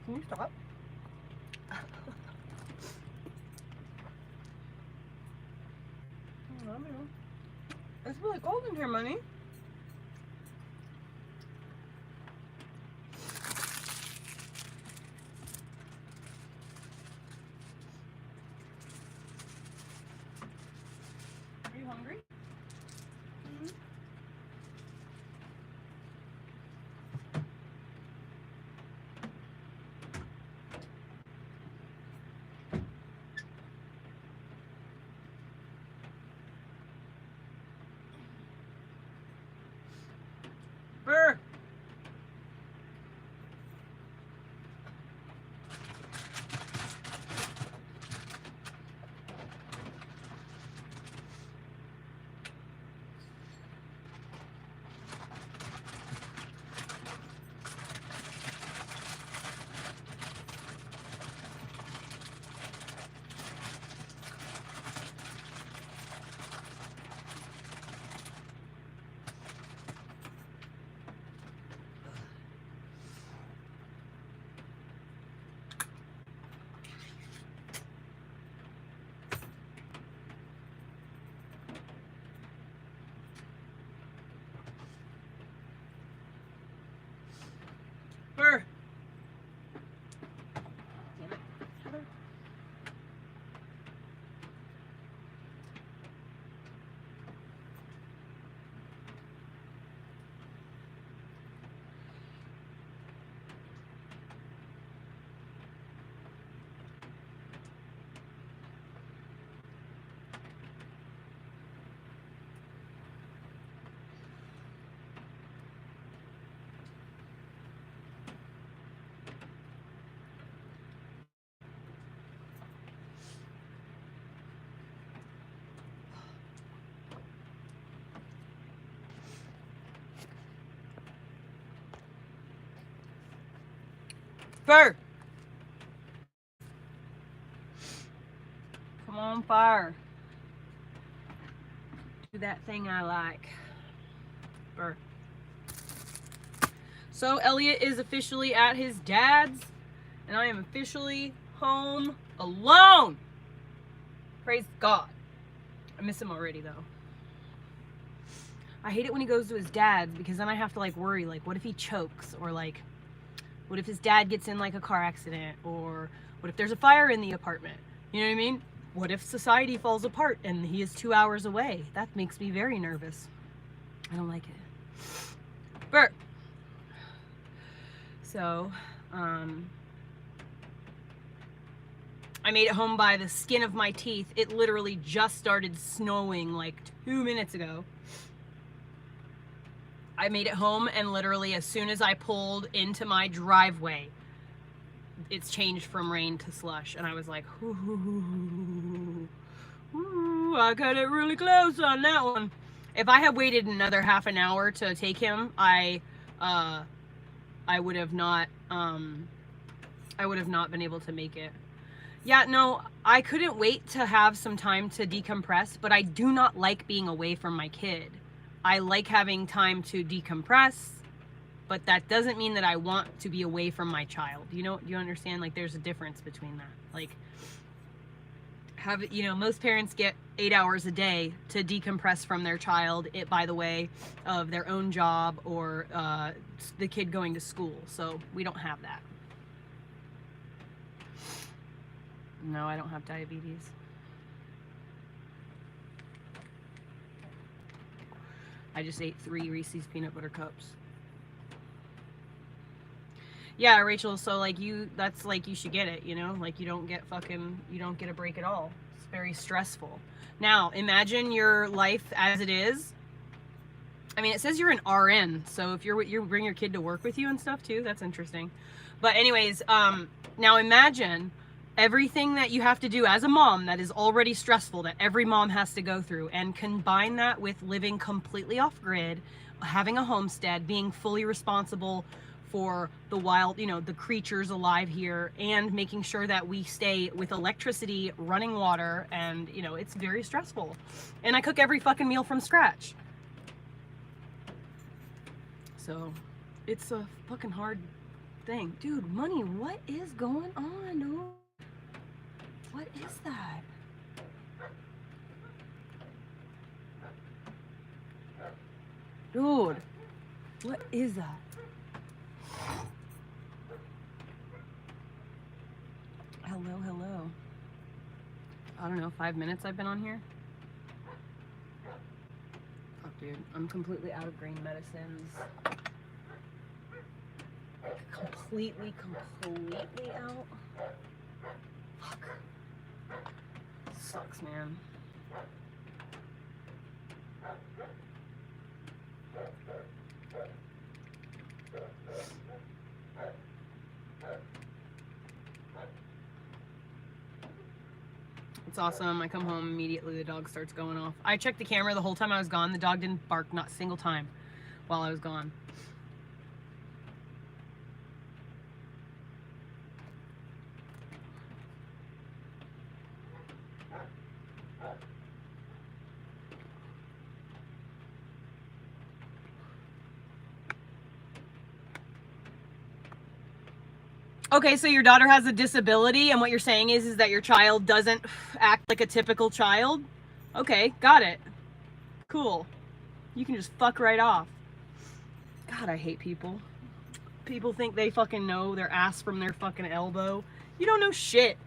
Can you stop? It's really cold in here, money. Are you hungry? Burr. Burr. Damn it. Heather. Burr. Come on, fire. Do that thing I like. Burr. So Elliot is officially at his dad's, and I am officially home alone. Praise God. I miss him already though. I hate it when he goes to his dad's because then I have to like worry, like what if he chokes, or like what if his dad gets in like a car accident, or what if there's a fire in the apartment? You know what I mean? What if society falls apart and he is 2 hours away? That makes me very nervous. I don't like it. Bert. So, I made it home by the skin of my teeth. It literally just started snowing like 2 minutes ago. I made it home, and literally as soon as I pulled into my driveway, it's changed from rain to slush, and I was like, ooh, I got it really close on that one. If I had waited another half an hour to take him, I would have not been able to make it. Yeah, no, I couldn't wait to have some time to decompress, but I do not like being away from my kid. I like having time to decompress, but that doesn't mean that I want to be away from my child. You know, do you understand? Like, there's a difference between that. Like, most parents get 8 hours a day to decompress from their child, by the way of their own job or the kid going to school. So we don't have that. No, I don't have diabetes. I just ate 3 Reese's peanut butter cups. Yeah, Rachel, so like that's like you should get it, you know? Like you don't get a break at all. It's very stressful. Now, imagine your life as it is. I mean, it says you're an RN, so if you bring your kid to work with you and stuff too, that's interesting. But anyways, now imagine everything that you have to do as a mom that is already stressful, that every mom has to go through, and combine that with living completely off grid, having a homestead, being fully responsible for the wild, the creatures alive here, and making sure that we stay with electricity, running water, and it's very stressful. And I cook every fucking meal from scratch. So it's a fucking hard thing. Dude, Money, what is going on, dude? What is that? Dude, what is that? Hello, hello. I don't know, 5 minutes I've been on here? Fuck, dude, I'm completely out of green medicines. Completely out. Fuck. Sucks, man. It's awesome. I come home immediately, the dog starts going off. I checked the camera the whole time I was gone. The dog didn't bark not a single time while I was gone. Okay, so your daughter has a disability, and what you're saying is that your child doesn't act like a typical child? Okay, got it. Cool. You can just fuck right off. God, I hate people. People think they fucking know their ass from their fucking elbow. You don't know shit.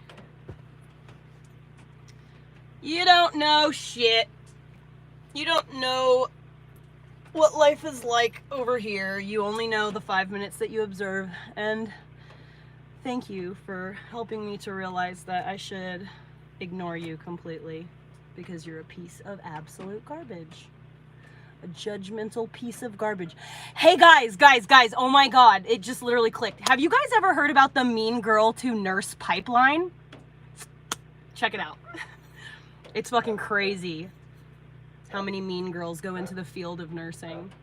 You don't know shit. You don't know what life is like over here. You only know the 5 minutes that you observe, and thank you for helping me to realize that I should ignore you completely because you're a piece of absolute garbage. A judgmental piece of garbage. Hey guys, oh my God, it just literally clicked. Have you guys ever heard about the mean girl to nurse pipeline? Check it out. It's fucking crazy how many mean girls go into the field of nursing.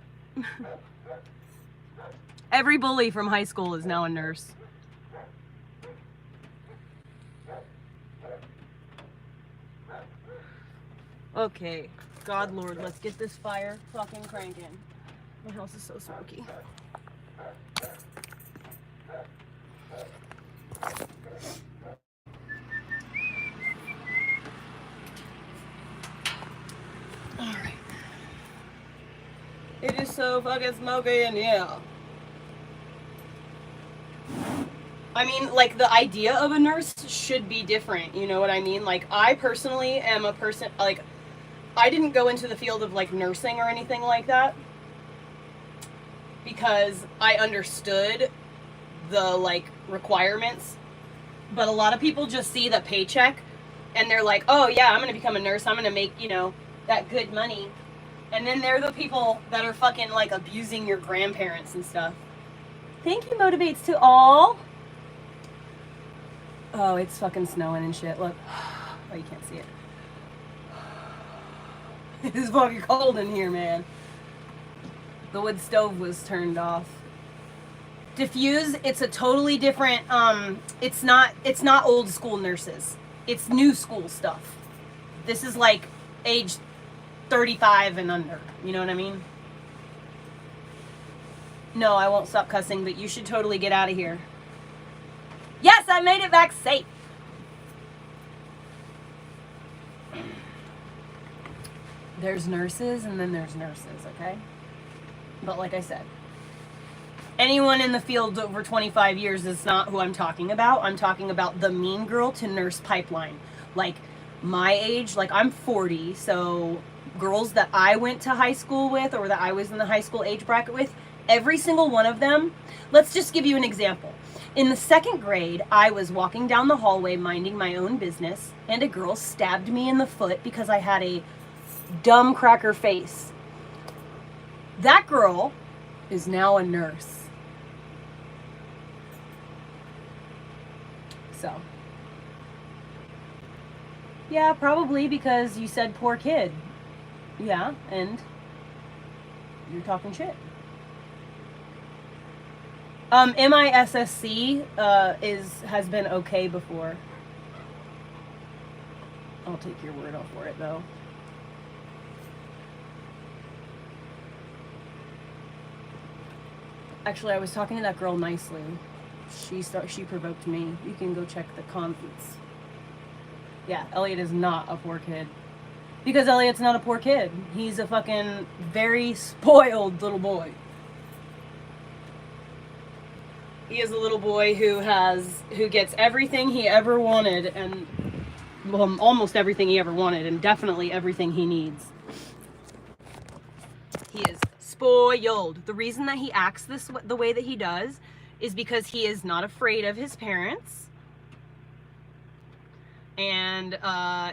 Every bully from high school is now a nurse. Okay, God Lord, let's get this fire fucking cranking. My house is so smoky. Alright. It is so fucking smoky in here. I mean, like, the idea of a nurse should be different, you know what I mean? Like, I personally am a person, like, I didn't go into the field of, like, nursing or anything like that because I understood the, like, requirements. But a lot of people just see the paycheck and they're like, oh, yeah, I'm going to become a nurse. I'm going to make, you know, that good money. And then they're the people that are fucking, like, abusing your grandparents and stuff. Thank you, Motivates to All. Oh, it's fucking snowing and shit. Look. Oh, you can't see it. It's fucking cold in here, man. The wood stove was turned off. Diffuse, it's a totally different, it's not old school nurses. It's new school stuff. This is like age 35 and under. You know what I mean? No, I won't stop cussing, but you should totally get out of here. Yes, I made it back safe. There's nurses and then there's nurses, okay? But like I said, anyone in the field over 25 years is not who I'm talking about. I'm talking about the mean girl to nurse pipeline. Like my age, like I'm 40, so girls that I went to high school with or that I was in the high school age bracket with, every single one of them, let's just give you an example. In the 2nd grade, I was walking down the hallway minding my own business, and a girl stabbed me in the foot because I had a dumb cracker face. That girl is now a nurse. So, yeah, probably because you said poor kid. Yeah, and you're talking shit. MISSC has been okay before. I'll take your word off for it though. Actually, I was talking to that girl nicely. She provoked me. You can go check the comments. Yeah, Elliot is not a poor kid. Because Elliot's not a poor kid. He's a fucking very spoiled little boy. He is a little boy who gets everything he ever wanted, and well, almost everything he ever wanted, and definitely everything he needs. He is spoiled. The reason that he acts the way that he does is because he is not afraid of his parents. And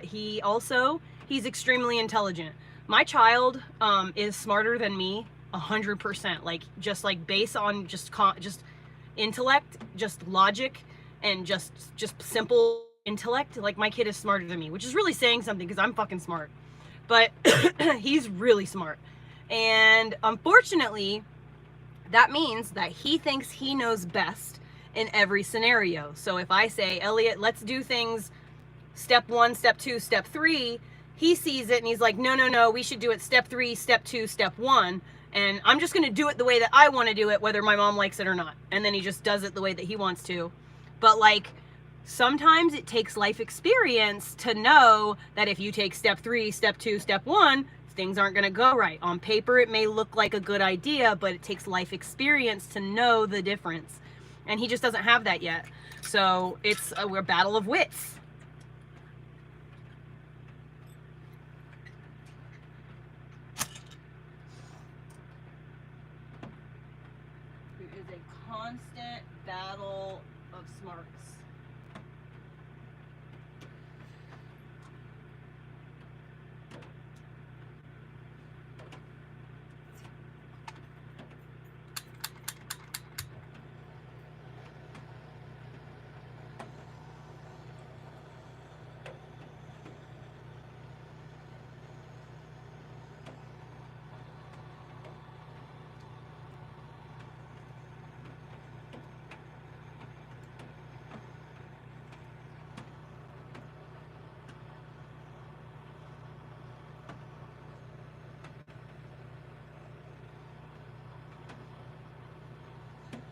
he's extremely intelligent. My child is smarter than me 100%. Like, just like based on just intellect, just logic, and just simple intellect. Like, my kid is smarter than me, which is really saying something because I'm fucking smart. But he's really smart. And unfortunately, that means that he thinks he knows best in every scenario. So if I say, Elliot, let's do things step 1, step 2, step 3, he sees it and he's like, no, we should do it step 3, step 2, step 1. And I'm just going to do it the way that I want to do it, whether my mom likes it or not. And then he just does it the way that he wants to. But like, sometimes it takes life experience to know that if you take step 3, step 2, step 1, things aren't going to go right. On paper, it may look like a good idea, but it takes life experience to know the difference. And he just doesn't have that yet. So it's a battle of wits. It is a constant battle of smarts.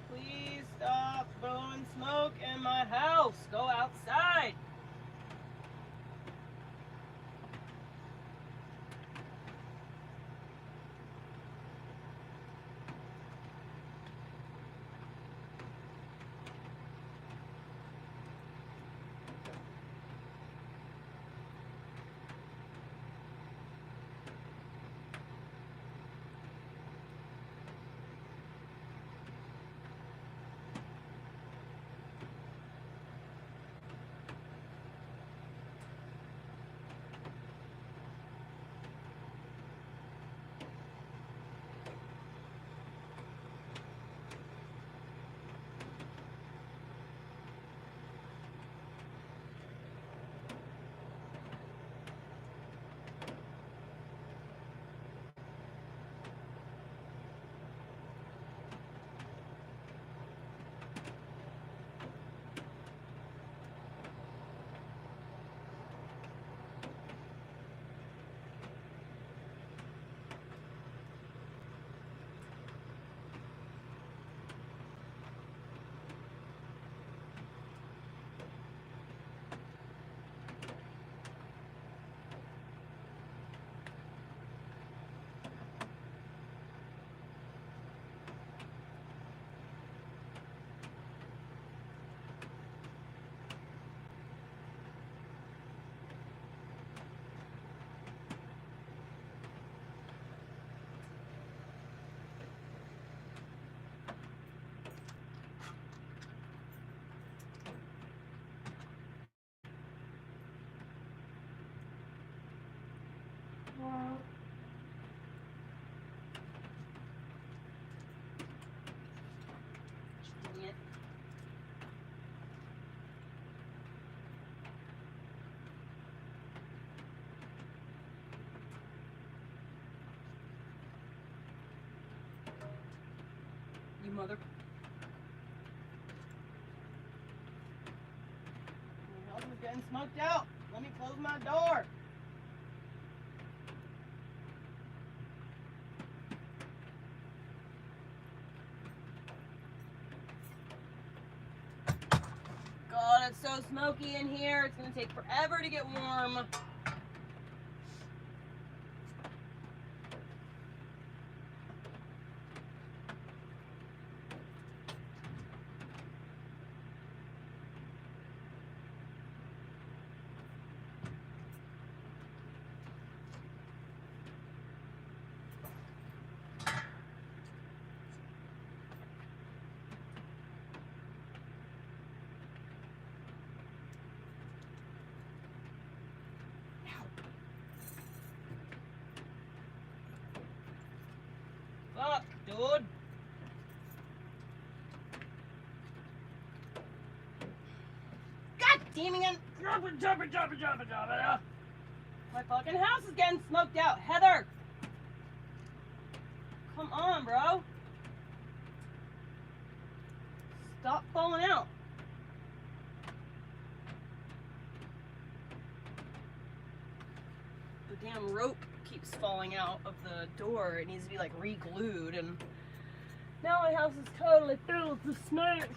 Please stop blowing smoke in my house. Go outside. You mother... My house is getting smoked out. Let me close my door. it's so smoky in here. It's gonna take forever to get warm. Fuck, dude. God damn it. Drop it. My fucking house is getting smoked out. Heather. Come on, bro. Stop falling out. The damn rope keeps falling out of the door. It needs to be like re-glued, and now my house is totally filled with smoke.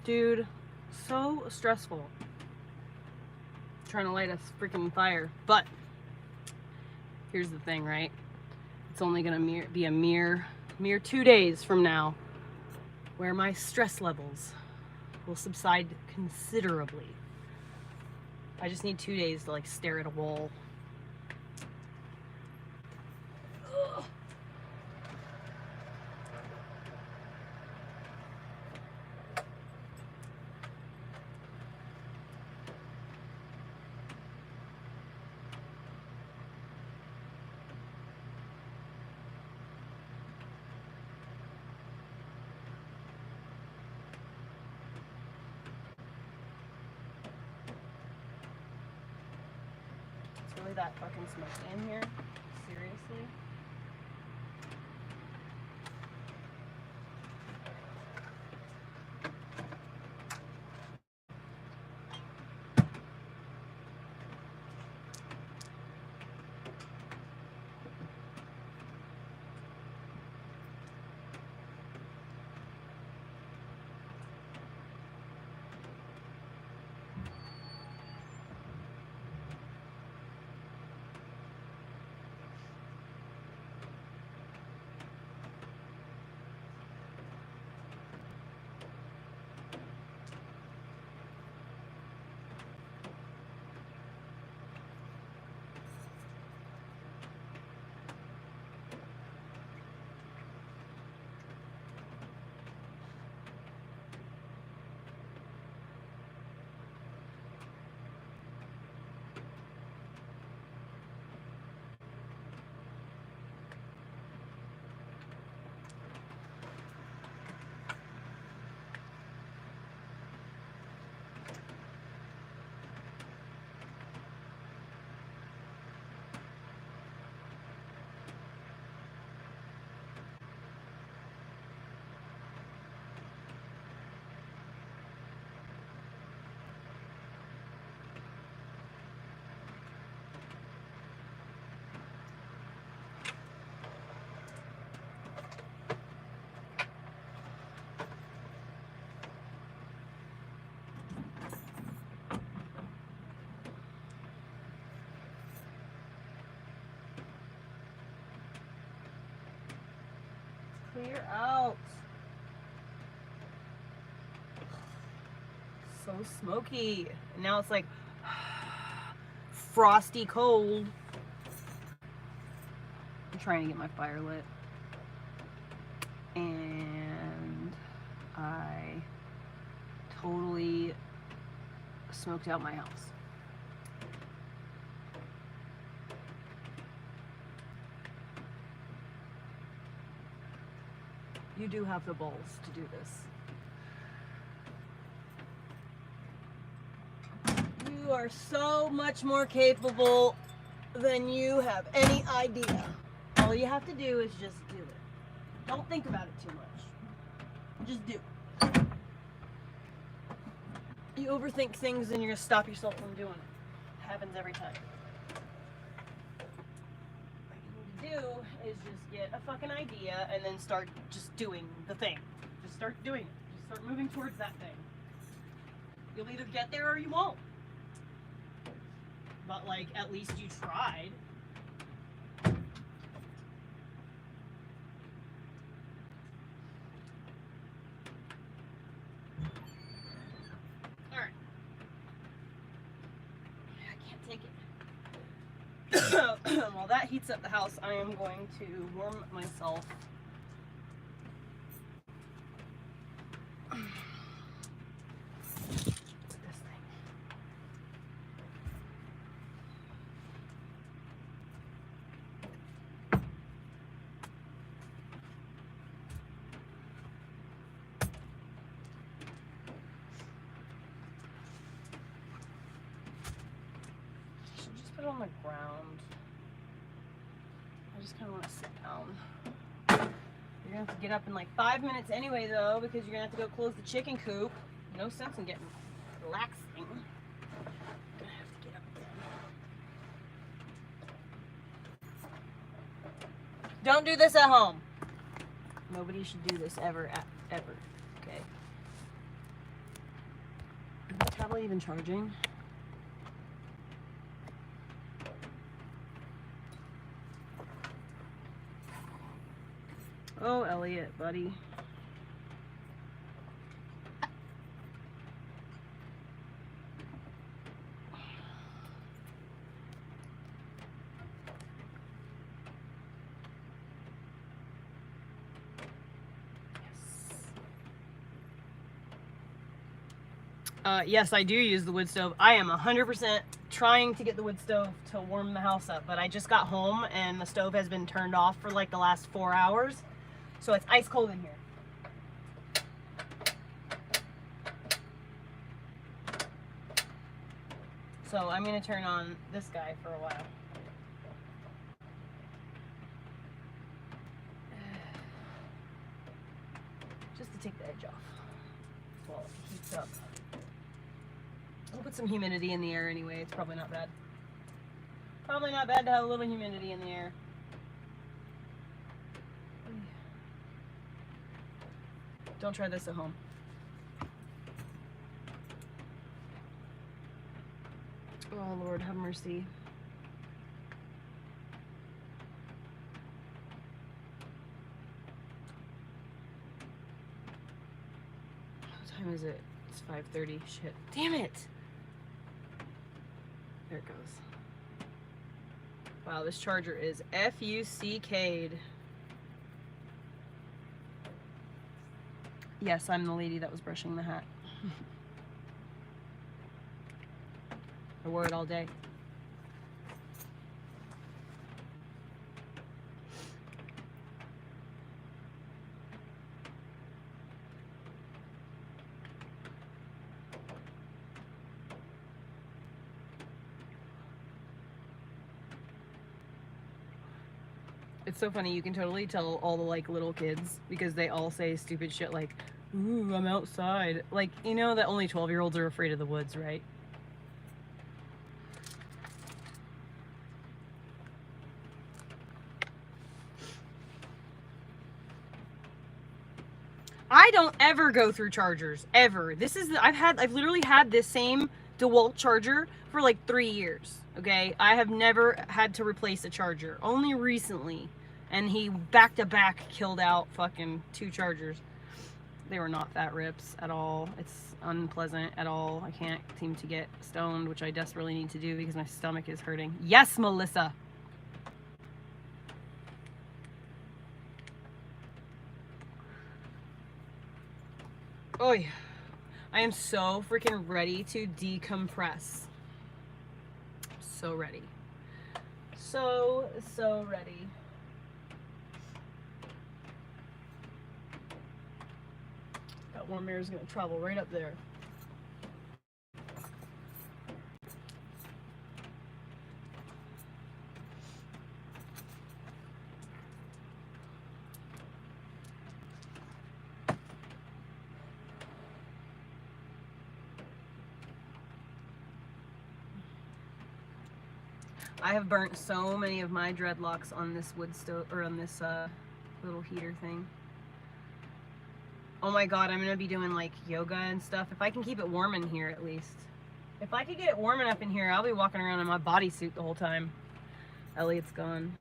Dude, so stressful trying to light a freaking fire. But here's the thing, right? It's only gonna be a mere 2 days from now where my stress levels will subside considerably. I just need 2 days to like stare at a wall. Ugh. Really that fucking smoky in here? Seriously? Clear out. So smoky. And now it's like frosty cold. I'm trying to get my fire lit. And I totally smoked out my house. You do have the balls to do this. You are so much more capable than you have any idea. All you have to do is just do it. Don't think about it too much. Just do it. You overthink things and you're gonna stop yourself from doing it. Happens every time. What you need to do is just get a fucking idea and then start just doing the thing. Just start doing it. Just start moving towards that thing. You'll either get there or you won't. But like, at least you tried. Alright. I can't take it. While that heats up the house, I am going to warm myself. On the ground. I just kind of want to sit down. You're gonna have to get up in like 5 minutes anyway, though, because you're gonna have to go close the chicken coop. No sense in getting relaxing. I'm gonna have to get up again. Don't do this at home. Nobody should do this ever, ever. Okay. Is the tablet even charging? Oh, Elliot, buddy. Yes, I do use the wood stove. I am 100% trying to get the wood stove to warm the house up, but I just got home and the stove has been turned off for like the last 4 hours. So it's ice cold in here. So I'm going to turn on this guy for a while. Just to take the edge off while it heats up. I'll put some humidity in the air anyway. It's probably not bad. Probably not bad to have a little humidity in the air. Don't try this at home. Oh, Lord, have mercy. What time is it? It's 5:30. Shit. Damn it! There it goes. Wow, this charger is F-U-C-K'd. Yes, I'm the lady that was brushing the hat. I wore it all day. It's so funny, you can totally tell all the like little kids because they all say stupid shit like, ooh, I'm outside. Like, you know that only 12-year-olds are afraid of the woods, right? I don't ever go through chargers, ever. This is, I've literally had this same DeWalt charger for like 3 years, okay? I have never had to replace a charger, only recently. And he back to back killed out fucking 2 chargers. They were not fat rips at all. It's unpleasant at all. I can't seem to get stoned, which I desperately need to do because my stomach is hurting. Yes, Melissa. Oh yeah. I am so freaking ready to decompress. So ready. So ready. That warm air is going to travel right up there. I have burnt so many of my dreadlocks on this wood stove, or on this little heater thing. Oh my god, I'm gonna be doing like yoga and stuff. If I can keep it warm in here at least. If I could get it warm enough in here, I'll be walking around in my bodysuit the whole time. Elliot's gone.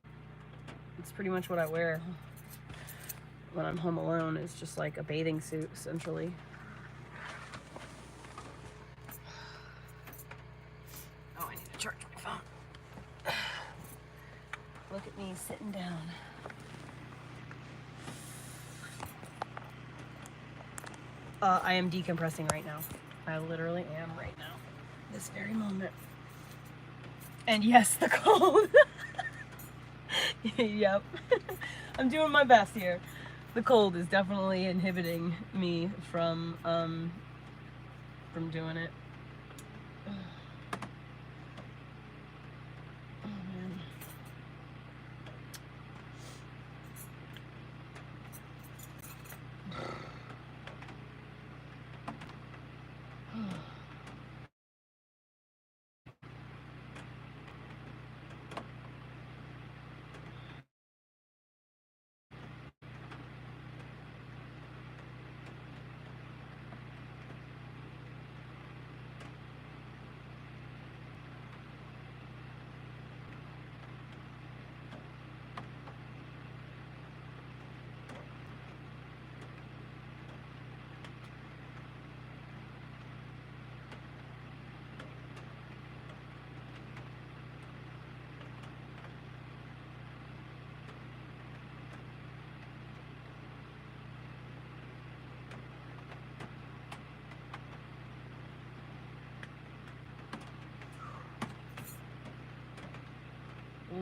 It's pretty much what I wear when I'm home alone. It's just like a bathing suit, essentially. Oh, I need to charge my phone. Look at me sitting down. I am decompressing right now. I literally am right now. This very moment. And yes, the cold. Yep. I'm doing my best here. The cold is definitely inhibiting me from doing it. Oh man.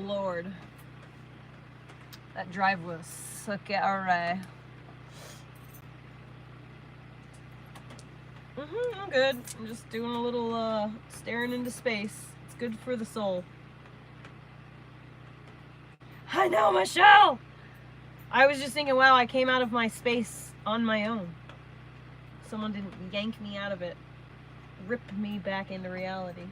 Lord, that drive was scary. I'm good. I'm just doing a little staring into space. It's good for the soul. I know, Michelle! I was just thinking, wow, I came out of my space on my own. Someone didn't yank me out of it, rip me back into reality.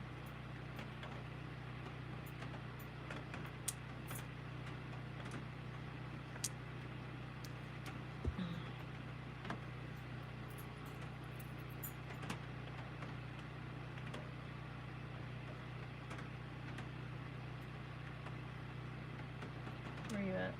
Where are you at?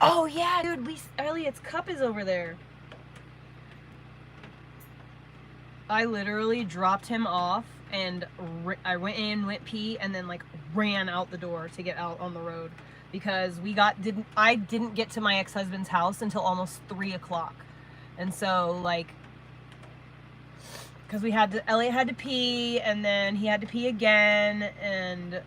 Oh yeah, dude, Elliot's cup is over there. I literally dropped him off and I went in, went pee, and then like ran out the door to get out on the road because I didn't get to my ex-husband's house until almost 3 o'clock. And so like, cause Elliot had to pee and then he had to pee again. And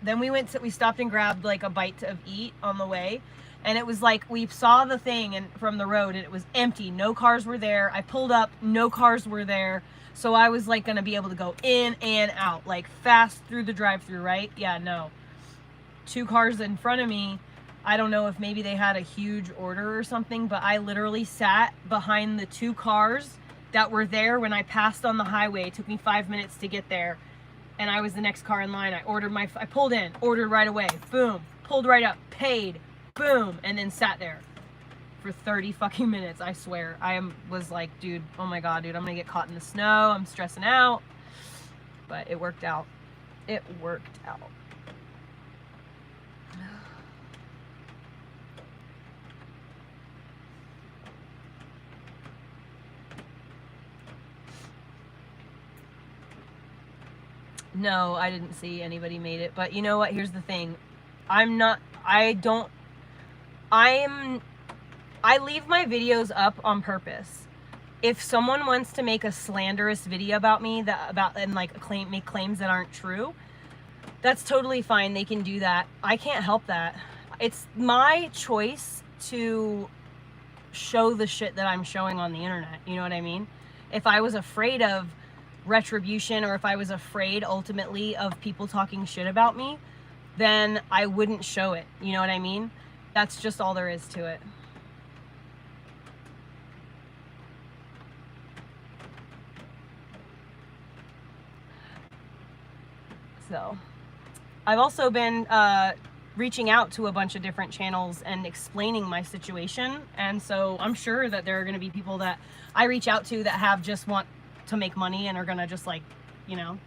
then we stopped and grabbed like a bite of eat on the way. And it was like, we saw the thing from the road and it was empty. No cars were there. I pulled up, no cars were there. So I was like gonna be able to go in and out, like fast through the drive-thru, right? Yeah, no. 2 cars in front of me. I don't know if maybe they had a huge order or something, but I literally sat behind the 2 cars that were there when I passed on the highway. It took me 5 minutes to get there. And I was the next car in line. I pulled in, ordered right away, boom, pulled right up, paid, boom, and then sat there for 30 fucking minutes. I swear. Was like, dude, oh my god, dude, I'm gonna get caught in the snow. I'm stressing out. But it worked out. It worked out. No, I didn't see anybody made it. But you know what? Here's the thing. I leave my videos up on purpose. If someone wants to make a slanderous video about me make claims that aren't true, That's totally fine. They can do that. I can't help that. It's my choice to show the shit that I'm showing on the internet. You know what I mean? If I was afraid of retribution, or if I was afraid ultimately of people talking shit about me, then I wouldn't show it. You know what I mean? That's just all there is to it. So I've also been reaching out to a bunch of different channels and explaining my situation. And so I'm sure that there are going to be people that I reach out to that have just want to make money and are going to just like, you know,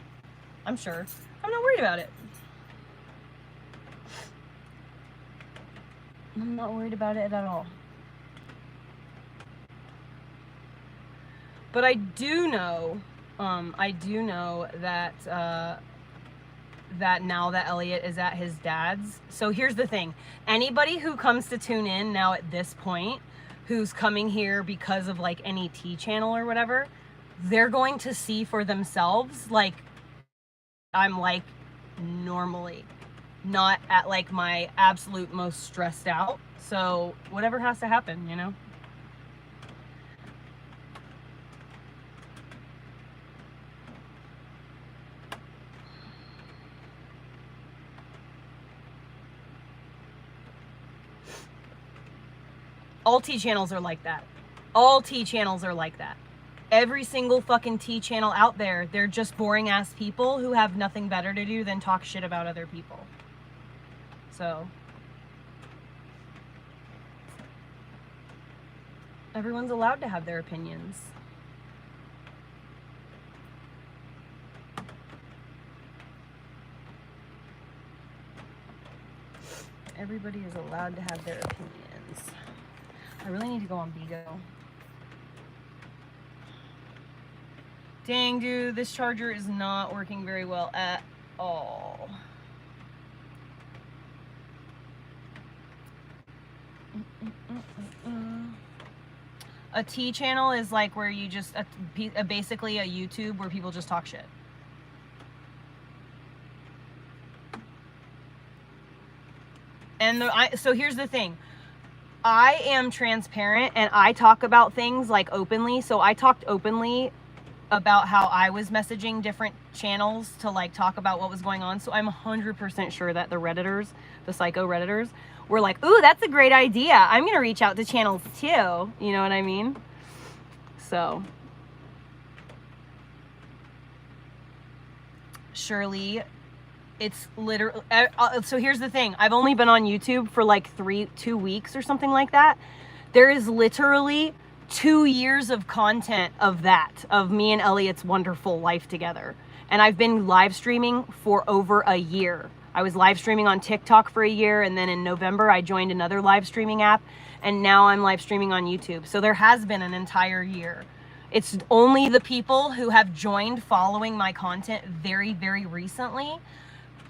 I'm sure. I'm not worried about it. I'm not worried about it at all. But I do know that that now that Elliot is at his dad's. So here's the thing. Anybody who comes to tune in now at this point, who's coming here because of like any T channel or whatever, they're going to see for themselves like I'm like normally, not at like my absolute most stressed out. So whatever has to happen, you know? All T channels are like that. All T channels are like that. Every single fucking T channel out there, they're just boring ass people who have nothing better to do than talk shit about other people. So everyone's allowed to have their opinions. Everybody is allowed to have their opinions. I really need to go on Bigo. Dang, dude, this charger is not working very well at all. A T channel is like where you just, basically a YouTube where people just talk shit. And so here's the thing. I am transparent and I talk about things like openly. So I talked openly about how I was messaging different channels to like talk about what was going on. So I'm 100% sure that the Redditors, the psycho Redditors, were like, ooh, that's a great idea. I'm going to reach out to channels too. You know what I mean? So Shirley, it's literally, so here's the thing. I've only been on YouTube for like 2 weeks or something like that. There is literally 2 years of content of that, of me and Elliot's wonderful life together. And I've been live streaming for over a year. I was live streaming on TikTok for a year, and then in November I joined another live streaming app, and now I'm live streaming on YouTube. So there has been an entire year. It's only the people who have joined following my content very, very recently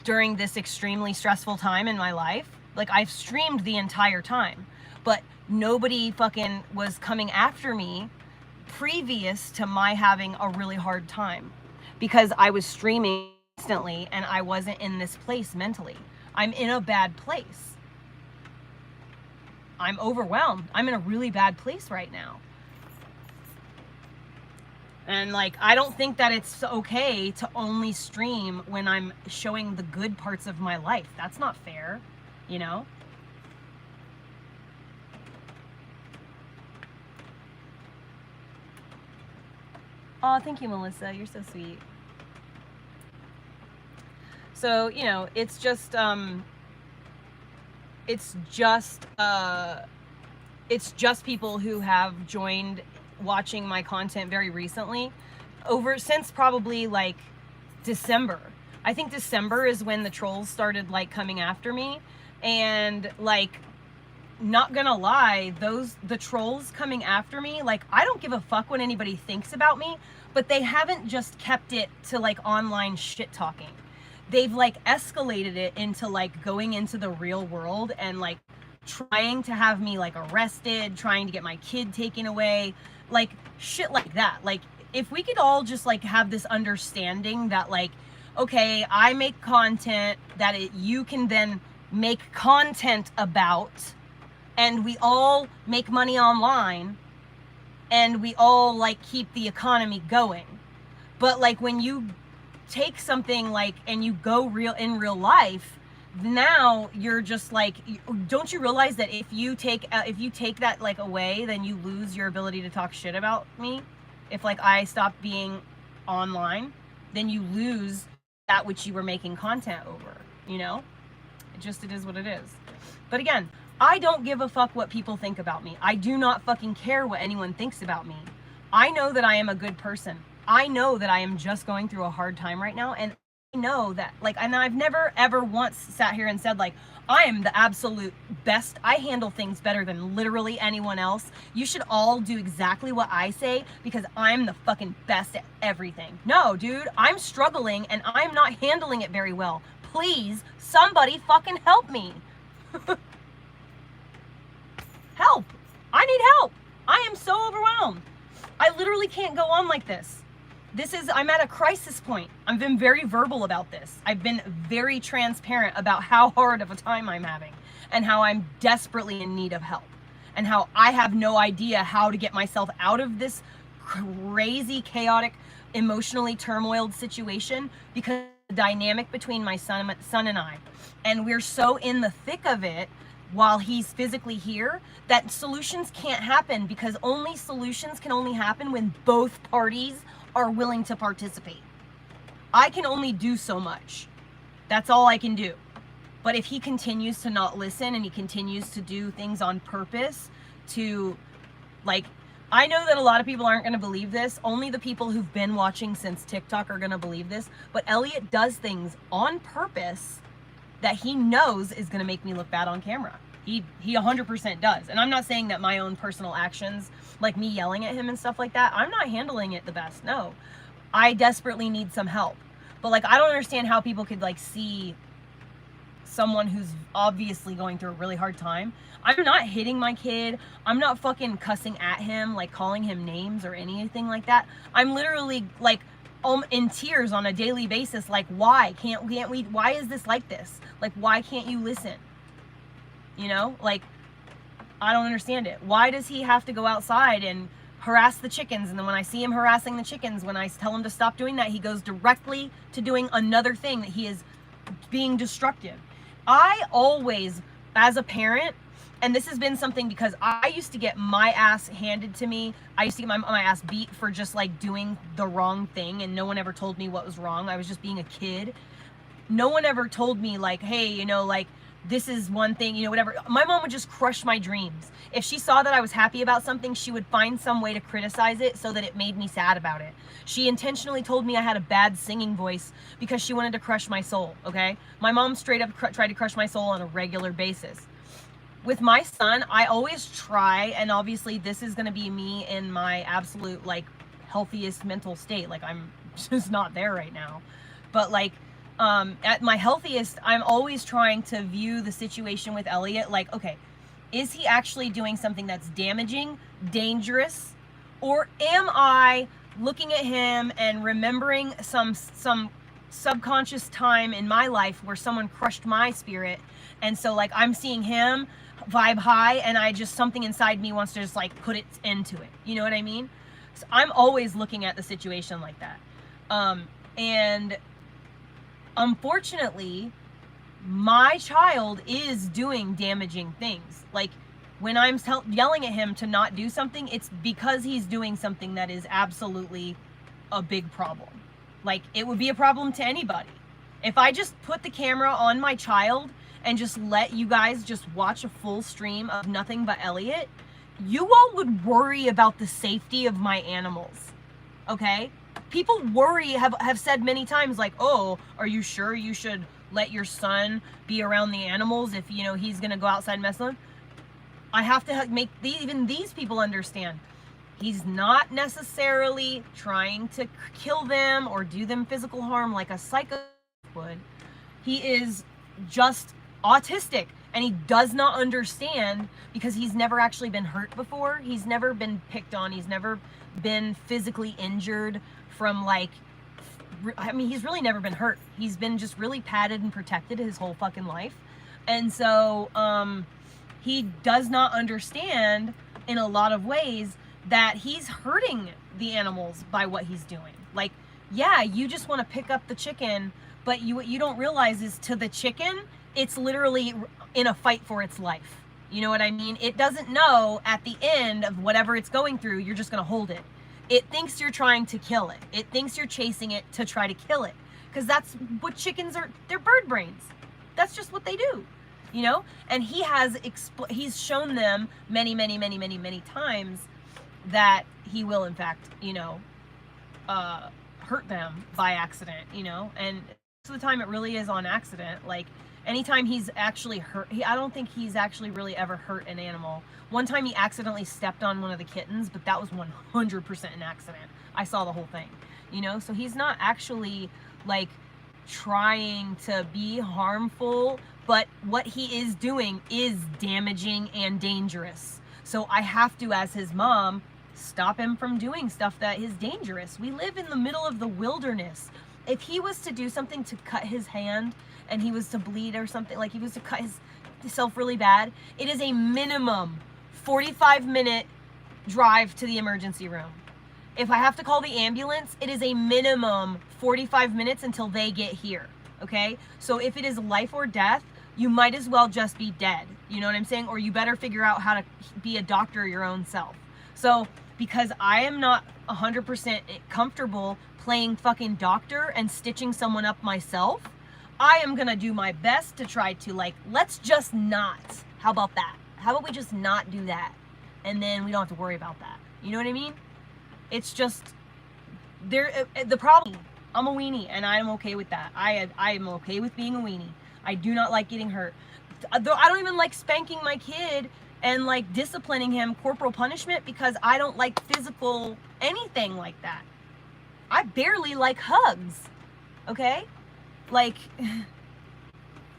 during this extremely stressful time in my life. Like, I've streamed the entire time, but nobody fucking was coming after me previous to my having a really hard time, because I was streaming constantly and I wasn't in this place mentally. I'm in a bad place. I'm overwhelmed. I'm in a really bad place right now. And like, I don't think that it's okay to only stream when I'm showing the good parts of my life. That's not fair, you know? Oh, thank you, Melissa. You're so sweet. So, you know, it's just people who have joined watching my content very recently, since probably like December. I think December is when the trolls started like coming after me, and like, not gonna lie, the trolls coming after me, like, I don't give a fuck what anybody thinks about me, but they haven't just kept it to like online shit talking. They've like escalated it into like going into the real world and like trying to have me like arrested, trying to get my kid taken away, like shit like that. Like, if we could all just like have this understanding that like, okay, I make content that you can then make content about, and we all make money online, and we all like keep the economy going. But like when you take something like and you go real in real life, now you're just like, don't you realize that if you take that like away, then you lose your ability to talk shit about me? If like I stop being online, then you lose that which you were making content over, you know? It is what it is. But again, I don't give a fuck what people think about me. I do not fucking care what anyone thinks about me. I know that I am a good person. I know that I am just going through a hard time right now, and I know that, like, and I've never ever once sat here and said like, I am the absolute best. I handle things better than literally anyone else. You should all do exactly what I say because I'm the fucking best at everything. No, dude, I'm struggling and I'm not handling it very well. Please, somebody fucking help me. Help. I need help. I am so overwhelmed. I literally can't go on like this. I'm at a crisis point. I've been very verbal about this. I've been very transparent about how hard of a time I'm having and how I'm desperately in need of help and how I have no idea how to get myself out of this crazy, chaotic, emotionally turmoiled situation because the dynamic between my son and I, and we're so in the thick of it while he's physically here that solutions can't happen because solutions can only happen when both parties are willing to participate. I can only do so much. That's all I can do. But if he continues to not listen and he continues to do things on purpose to, like, I know that a lot of people aren't going to believe this. Only the people who've been watching since TikTok are going to believe this. But Elliot does things on purpose that he knows is going to make me look bad on camera. He 100% does. And I'm not saying that my own personal actions, like me yelling at him and stuff like that, I'm not handling it the best. No, I desperately need some help. But like, I don't understand how people could like see someone who's obviously going through a really hard time. I'm not hitting my kid. I'm not fucking cussing at him, like calling him names or anything like that. I'm literally like in tears on a daily basis. Like, why can't we, why is this like this? Like, why can't you listen? You know, like, I don't understand it. Why does he have to go outside and harass the chickens? And then when I see him harassing the chickens, when I tell him to stop doing that, he goes directly to doing another thing that he is being destructive. I always, as a parent, and this has been something because I used to get my ass handed to me. I used to get my ass beat for just like doing the wrong thing, and no one ever told me what was wrong. I was just being a kid. No one ever told me like, hey, you know, like, this is one thing, you know, whatever. My mom would just crush my dreams. If she saw that I was happy about something, she would find some way to criticize it so that it made me sad about it. She intentionally told me I had a bad singing voice because she wanted to crush my soul, okay? My mom straight up tried to crush my soul on a regular basis. With my son, I always try, and obviously this is going to be me in my absolute, like, healthiest mental state. Like, I'm just not there right now. But, like, at my healthiest, I'm always trying to view the situation with Elliot like, okay, is he actually doing something that's damaging, dangerous, or am I looking at him and remembering some subconscious time in my life where someone crushed my spirit, and so like I'm seeing him vibe high and I just, something inside me wants to just like put it into it, you know what I mean? So I'm always looking at the situation like that. And unfortunately, my child is doing damaging things. Like, when I'm yelling at him to not do something, it's because he's doing something that is absolutely a big problem. Like, it would be a problem to anybody. If I just put the camera on my child and just let you guys just watch a full stream of nothing but Elliot, you all would worry about the safety of my animals, okay? People worry, have said many times, like, oh, are you sure you should let your son be around the animals if, you know, he's going to go outside and mess with them? I have to make even these people understand. He's not necessarily trying to kill them or do them physical harm like a psycho would. He is just autistic, and he does not understand because he's never actually been hurt before. He's never been picked on. He's never been physically injured from like I mean, he's really never been hurt. He's been just really padded and protected his whole fucking life. And so he does not understand in a lot of ways that he's hurting the animals by what he's doing. Like, yeah, you just want to pick up the chicken, but what you don't realize is to the chicken, it's literally in a fight for its life. You know what I mean? It doesn't know at the end of whatever it's going through, you're just going to hold it. It thinks you're trying to kill it. It thinks you're chasing it to try to kill it. Because that's what chickens are. They're bird brains. That's just what they do. You know? And he's shown them many, many, many, many, many times that he will, in fact, you know, hurt them by accident, you know? And most of the time it really is on accident. Like, anytime he's actually hurt, I don't think he's actually really ever hurt an animal. One time he accidentally stepped on one of the kittens, but that was 100% an accident. I saw the whole thing, you know? So he's not actually, like, trying to be harmful, but what he is doing is damaging and dangerous. So I have to, as his mom, stop him from doing stuff that is dangerous. We live in the middle of the wilderness. If he was to do something to cut his hand and he was to bleed or something, like he was to cut himself really bad, it is a minimum 45-minute drive to the emergency room. If I have to call the ambulance, it is a minimum 45 minutes until they get here, okay? So if it is life or death, you might as well just be dead, you know what I'm saying? Or you better figure out how to be a doctor your own self. So because I am not 100% comfortable playing fucking doctor and stitching someone up myself, I am gonna do my best to try to, like, let's just not. How about that? How about we just not do that? And then we don't have to worry about that. You know what I mean? It's just, the problem, I'm a weenie and I'm okay with that. I am okay with being a weenie. I do not like getting hurt. Though I don't even like spanking my kid and like disciplining him, corporal punishment, because I don't like physical anything like that. I barely like hugs, okay? Like,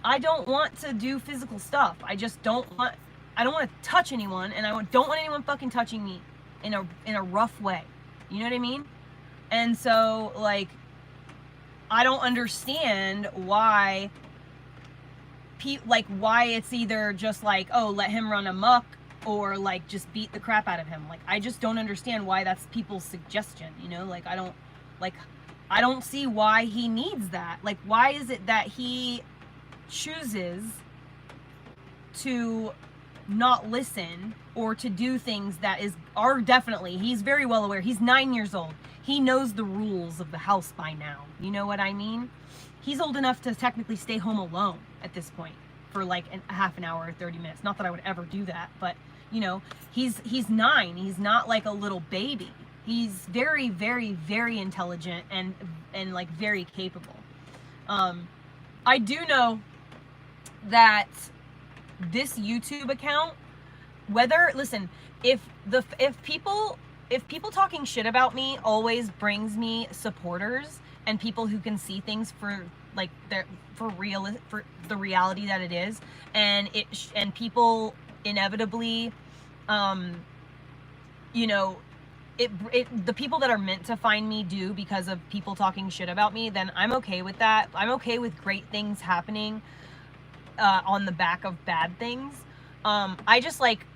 I don't want to do physical stuff. I don't want to touch anyone, and I don't want anyone fucking touching me in a rough way. You know what I mean? And so, like, I don't understand why why it's either just like, oh, let him run amok, or like just beat the crap out of him. Like, I just don't understand why that's people's suggestion, you know? Like, I don't see why he needs that. Like, why is it that he chooses to not listen or to do things that are definitely, he's very well aware. He's 9 years old. He knows the rules of the house by now. You know what I mean? He's old enough to technically stay home alone at this point for like a half an hour or 30 minutes. Not that I would ever do that, but you know, he's 9. He's not like a little baby. He's very, very, very intelligent and like very capable. I do know that this YouTube account, if people talking shit about me always brings me supporters and people who can see things for like for the reality that it is, and people inevitably, you know, the people that are meant to find me do because of people talking shit about me, then I'm okay with that. I'm okay with great things happening on the back of bad things. I just like,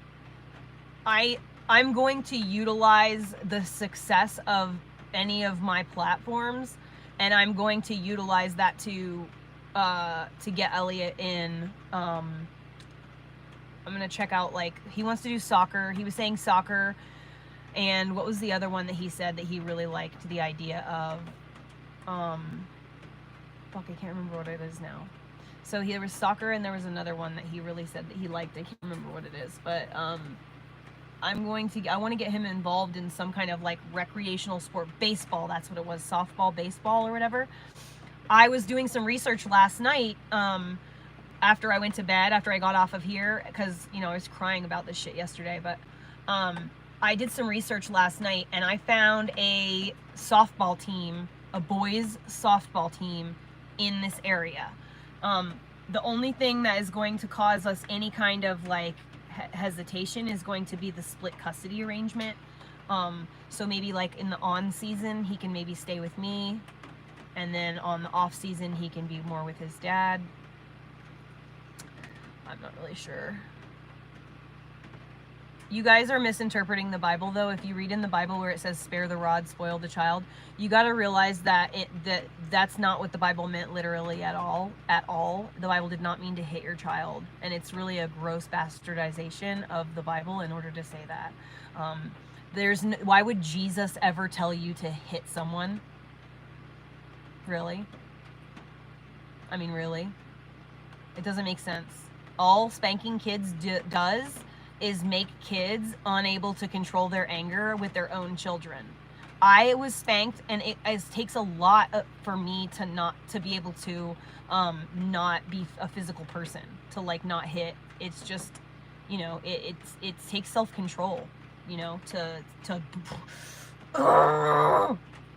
I'm going to utilize the success of any of my platforms, and I'm going to utilize that to get Elliot in. I'm gonna check out, like, he wants to do soccer. He was saying soccer, and what was the other one that he said that he really liked the idea of? Fuck, I can't remember what it is now. So there was soccer, and there was another one that he really said that he liked. I can't remember what it is, but I want to get him involved in some kind of like recreational sport. Baseball, that's what it was. Softball, baseball, or whatever. I was doing some research last night after I went to bed, after I got off of here, because, you know, I was crying about this shit yesterday, but I did some research last night, and I found a softball team, a boys softball team in this area. The only thing that is going to cause us any kind of like hesitation is going to be the split custody arrangement. So maybe like in the on season, he can maybe stay with me, And then on the off season, he can be more with his dad. I'm not really sure. You guys are misinterpreting the Bible, though. If you read in the Bible where it says spare the rod, spoil the child, you got to realize that that's not what the Bible meant literally at all. The Bible did not mean to hit your child, and it's really a gross bastardization of the Bible in order to say that. Why would Jesus ever tell you to hit someone? Really? I mean, really? It doesn't make sense. All spanking kids does is make kids unable to control their anger with their own children. I was spanked, and it takes a lot for me to be able to not be a physical person, to like not hit. It's just, you know, it takes self-control, you know, to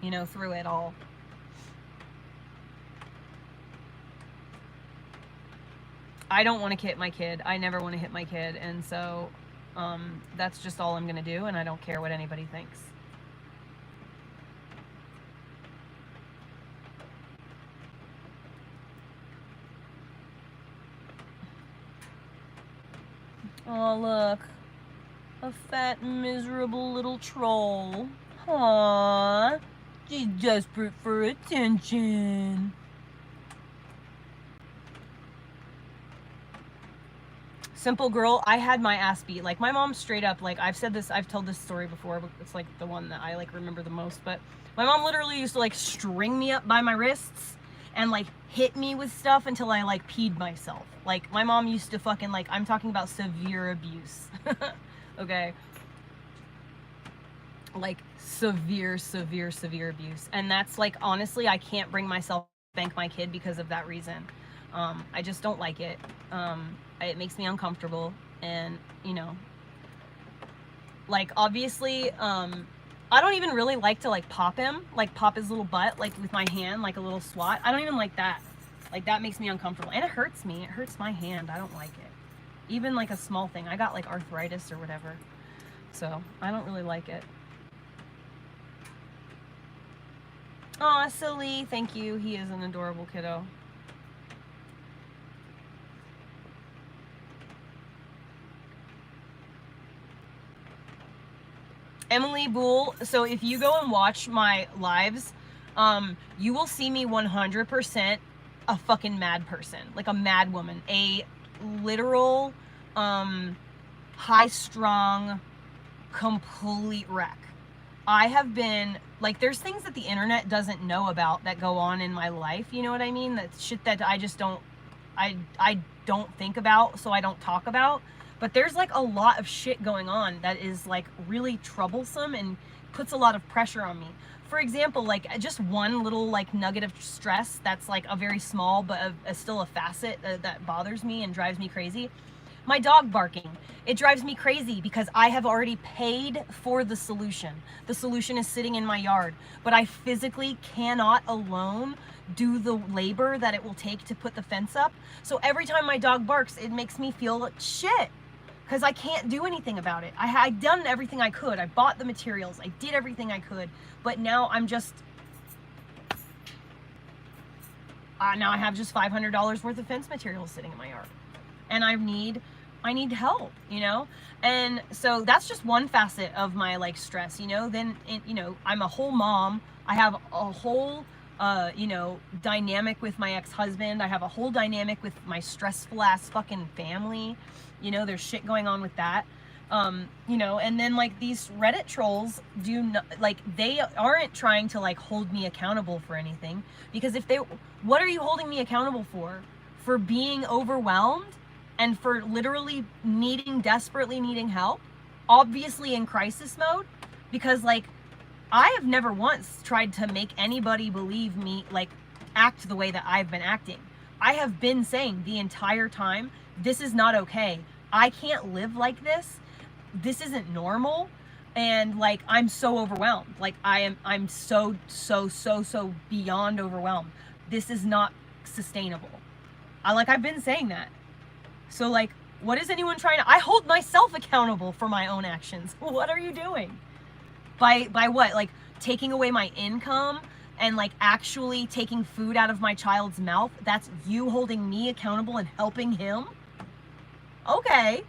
you know, through it all. I don't want to hit my kid. I never want to hit my kid. And so that's just all I'm going to do. And I don't care what anybody thinks. Oh, look. A fat, miserable little troll. Aww. She's desperate for attention. Simple girl, I had my ass beat. Like, my mom straight up, like, I've told this story before, but it's like the one that I like remember the most. But my mom literally used to like string me up by my wrists and like hit me with stuff until I like peed myself. Like, my mom used to fucking, like, I'm talking about severe abuse. Okay. Like severe abuse. And that's like, honestly, I can't bring myself to spank my kid because of that reason. I just don't like it. It makes me uncomfortable. And, you know, like, obviously, I don't even really like to like pop him, like pop his little butt, like with my hand, like a little swat. I don't even like that. Like, that makes me uncomfortable. And it hurts me. It hurts my hand. I don't like it. Even like a small thing. I got like arthritis or whatever. So I don't really like it. Aw, silly. Thank you. He is an adorable kiddo. Emily Bull. So if you go and watch my lives, you will see me 100% a fucking mad person. Like a mad woman. A literal, high-strung, complete wreck. I have been, like, there's things that the internet doesn't know about that go on in my life, you know what I mean? That shit that I just don't, I don't think about, so I don't talk about. But there's like a lot of shit going on that is like really troublesome and puts a lot of pressure on me. For example, like just one little like nugget of stress that's like a very small but still a facet that bothers me and drives me crazy. My dog barking. It drives me crazy because I have already paid for the solution. The solution is sitting in my yard, but I physically cannot alone do the labor that it will take to put the fence up. So every time my dog barks, it makes me feel like shit because I can't do anything about it. I've done everything I could. I bought the materials. I did everything I could, but now I'm just, now I have just $500 worth of fence materials sitting in my yard. And I need help, you know? And so that's just one facet of my like stress, you know? Then, you know, I'm a whole mom. I have a whole, you know, dynamic with my ex-husband. I have a whole dynamic with my stressful ass fucking family. You know, there's shit going on with that. You know, and then like these Reddit trolls they aren't trying to like hold me accountable for anything, because what are you holding me accountable for? For being overwhelmed? And for literally desperately needing help, obviously in crisis mode, because like I have never once tried to make anybody believe me, like act the way that I've been acting. I have been saying the entire time, this is not okay. I can't live like this. This isn't normal. And like, I'm so overwhelmed. Like I'm so beyond overwhelmed. This is not sustainable. I've been saying that. So like, what is anyone trying to, I hold myself accountable for my own actions. What are you doing? By what? Like taking away my income, and like actually taking food out of my child's mouth, that's you holding me accountable and helping him? Okay.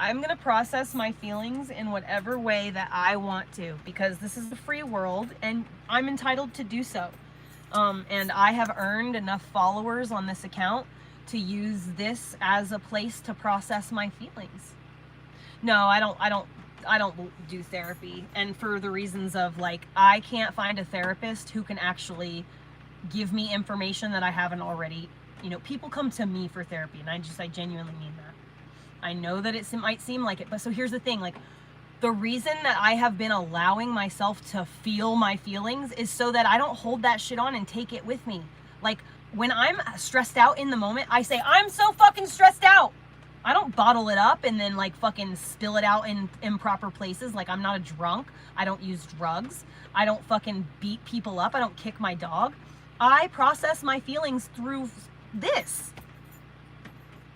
I'm going to process my feelings in whatever way that I want to, because this is a free world and I'm entitled to do so. And I have earned enough followers on this account to use this as a place to process my feelings. No, I don't do therapy. And for the reasons of like, I can't find a therapist who can actually give me information that I haven't already. You know, people come to me for therapy, and I genuinely mean that. I know that it might seem like it, but so here's the thing, like the reason that I have been allowing myself to feel my feelings is so that I don't hold that shit on and take it with me. Like when I'm stressed out in the moment, I say, I'm so fucking stressed out. I don't bottle it up and then like fucking spill it out in improper places. Like I'm not a drunk. I don't use drugs. I don't fucking beat people up. I don't kick my dog. I process my feelings through this.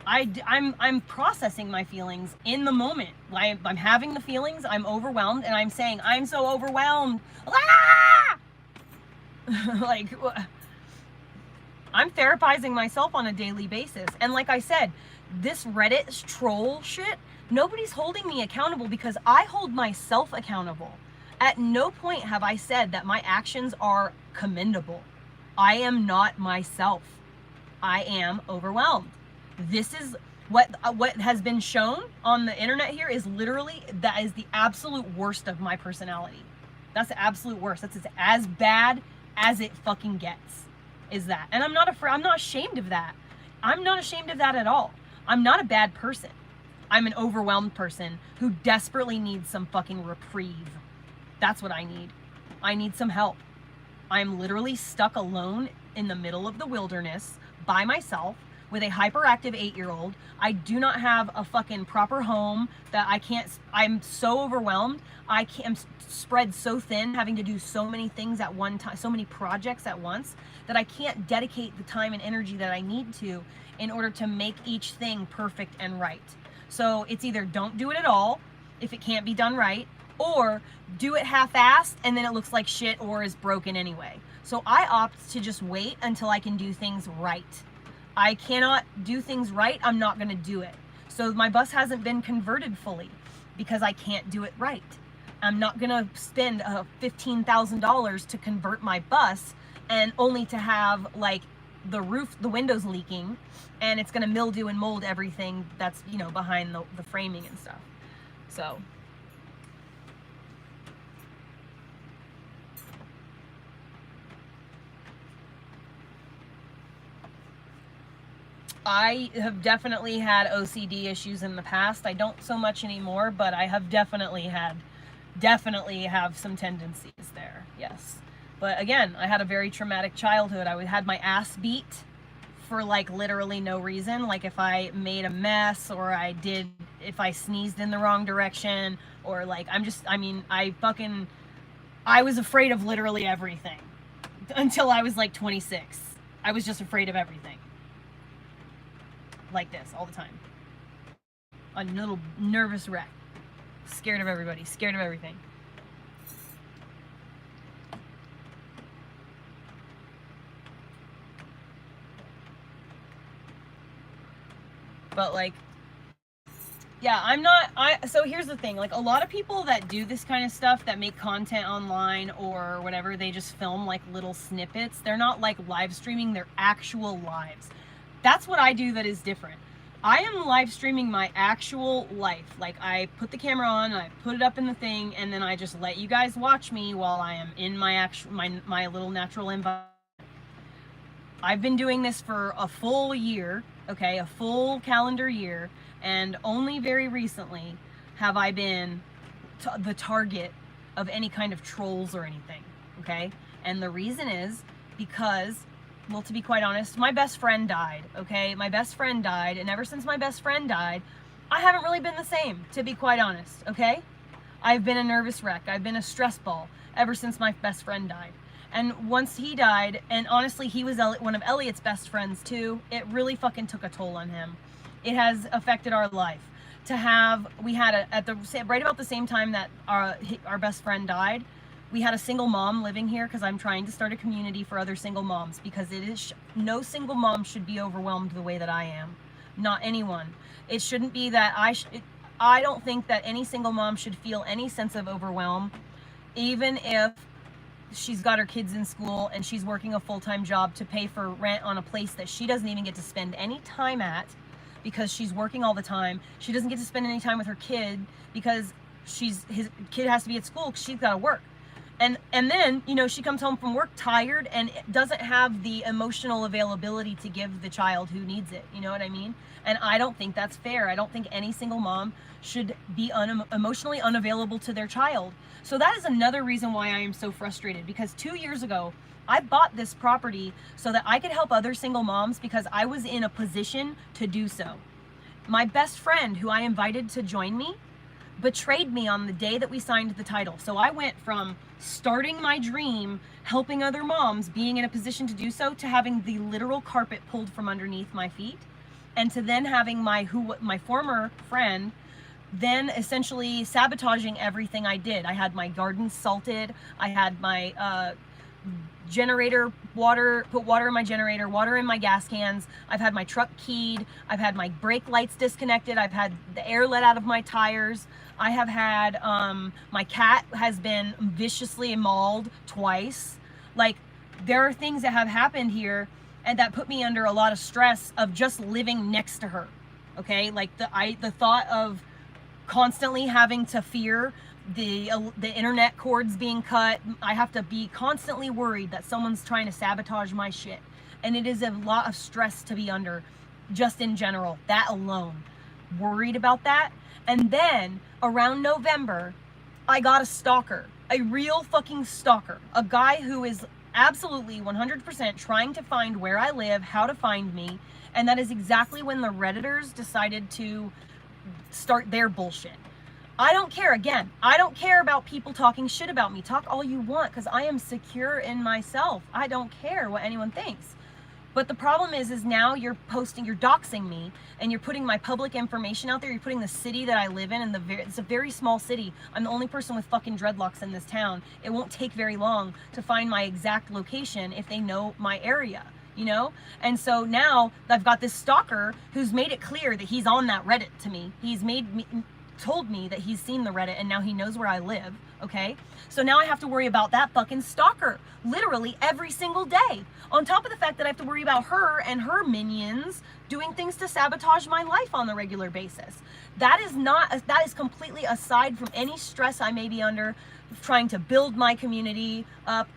I'm processing my feelings in the moment. I'm having the feelings, I'm overwhelmed, and I'm saying, I'm so overwhelmed. Ah! Like, I'm therapizing myself on a daily basis. And like I said, this Reddit troll shit, nobody's holding me accountable because I hold myself accountable. At no point have I said that my actions are commendable. I am not myself. I am overwhelmed. This is what has been shown on the internet here is literally, that is the absolute worst of my personality. That's the absolute worst. That's as bad as it fucking gets, is that. And I'm not ashamed of that. I'm not ashamed of that at all. I'm not a bad person. I'm an overwhelmed person who desperately needs some fucking reprieve. That's what I need. I need some help. I'm literally stuck alone in the middle of the wilderness by myself with a hyperactive 8-year-old. I do not have a fucking proper home that I'm so overwhelmed. I'm spread so thin, having to do so many things at one time, so many projects at once, that I can't dedicate the time and energy that I need to in order to make each thing perfect and right. So it's either don't do it at all if it can't be done right, or do it half-assed and then it looks like shit or is broken anyway. So I opt to just wait until I can do things right. I cannot do things right, I'm not gonna do it. So my bus hasn't been converted fully because I can't do it right. I'm not gonna spend $15,000 to convert my bus and only to have like the windows leaking, and it's gonna mildew and mold everything that's, you know, behind the framing and stuff. So. I have definitely had OCD issues in the past. I don't so much anymore, but I have definitely have some tendencies there. Yes. But again, I had a very traumatic childhood. I had my ass beat for like literally no reason. Like if I made a mess, or if I sneezed in the wrong direction, or like I was afraid of literally everything until I was like 26. I was just afraid of everything. Like this all the time. A little nervous wreck. Scared of everybody, scared of everything. But like, yeah, so here's the thing, like a lot of people that do this kind of stuff, that make content online or whatever, they just film like little snippets. They're not like live streaming, they're actual lives. That's what I do that is different. I am live streaming my actual life. Like I put the camera on, I put it up in the thing, and then I just let you guys watch me while I am in my little natural environment. I've been doing this for a full year, okay, a full calendar year, and only very recently have I been the target of any kind of trolls or anything, okay? And the reason is because, well, to be quite honest, my best friend died, okay? My best friend died, and ever since my best friend died, I haven't really been the same, to be quite honest, okay? I've been a nervous wreck. I've been a stress ball ever since my best friend died. And once he died, and honestly, he was one of Elliot's best friends too, it really fucking took a toll on him. It has affected our life. We had right about the same time that our best friend died, we had a single mom living here, because I'm trying to start a community for other single moms, because no single mom should be overwhelmed the way that I am. Not anyone. It shouldn't be that I don't think that any single mom should feel any sense of overwhelm, even if she's got her kids in school and she's working a full-time job to pay for rent on a place that she doesn't even get to spend any time at because she's working all the time. She doesn't get to spend any time with her kid because his kid has to be at school because she's got to work. And then, you know, she comes home from work tired and doesn't have the emotional availability to give the child who needs it. You know what I mean? And I don't think that's fair. I don't think any single mom should be emotionally unavailable to their child. So that is another reason why I am so frustrated, because 2 years ago, I bought this property so that I could help other single moms because I was in a position to do so. My best friend, who I invited to join me, betrayed me on the day that we signed the title. So I went from starting my dream, helping other moms, being in a position to do so, to having the literal carpet pulled from underneath my feet, and to then having my former friend then essentially sabotaging everything I did. I had my garden salted. I had my generator put water in my generator, water in my gas cans. I've had my truck keyed. I've had my brake lights disconnected. I've had the air let out of my tires. I have had, my cat has been viciously mauled twice. Like, there are things that have happened here and that put me under a lot of stress of just living next to her. Okay. Like the thought of constantly having to fear the internet cords being cut. I have to be constantly worried that someone's trying to sabotage my shit. And it is a lot of stress to be under, just in general, that alone. Worried about that. And then around November, I got a stalker, a real fucking stalker, a guy who is absolutely 100% trying to find where I live, how to find me. And that is exactly when the Redditors decided to start their bullshit. I don't care. Again, I don't care about people talking shit about me. Talk all you want, because I am secure in myself. I don't care what anyone thinks. But the problem is now you're doxing me, and you're putting my public information out there. You're putting the city that I live in, and it's a very small city. I'm the only person with fucking dreadlocks in this town. It won't take very long to find my exact location if they know my area, you know? And so now I've got this stalker who's made it clear that he's on that Reddit to me. He's told me that he's seen the Reddit and now he knows where I live. Okay. So now I have to worry about that fucking stalker literally every single day. On top of the fact that I have to worry about her and her minions doing things to sabotage my life on a regular basis. That is completely aside from any stress I may be under, trying to build my community up,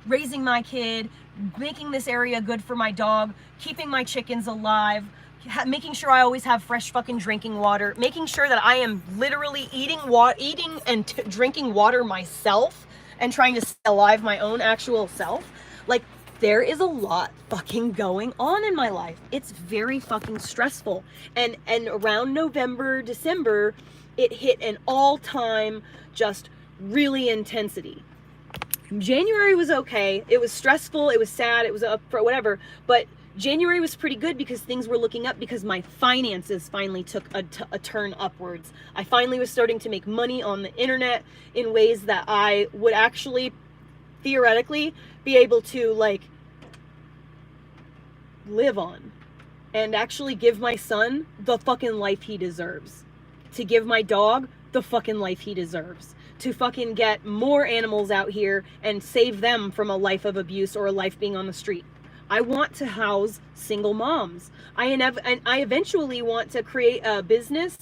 raising my kid, making this area good for my dog, keeping my chickens alive, making sure I always have fresh fucking drinking water, making sure that I am literally eating and drinking water myself, and trying to stay alive my own actual self. Like, there is a lot fucking going on in my life. It's very fucking stressful. And around November, December, it hit an all-time just really intensity. January was okay. It was stressful. It was sad. It was up for whatever. But January was pretty good because things were looking up, because my finances finally took a turn upwards. I finally was starting to make money on the internet in ways that I would actually theoretically be able to like live on, and actually give my son the fucking life he deserves, to give my dog the fucking life he deserves, to fucking get more animals out here and save them from a life of abuse or a life being on the street. I want to house single moms. I eventually want to create a business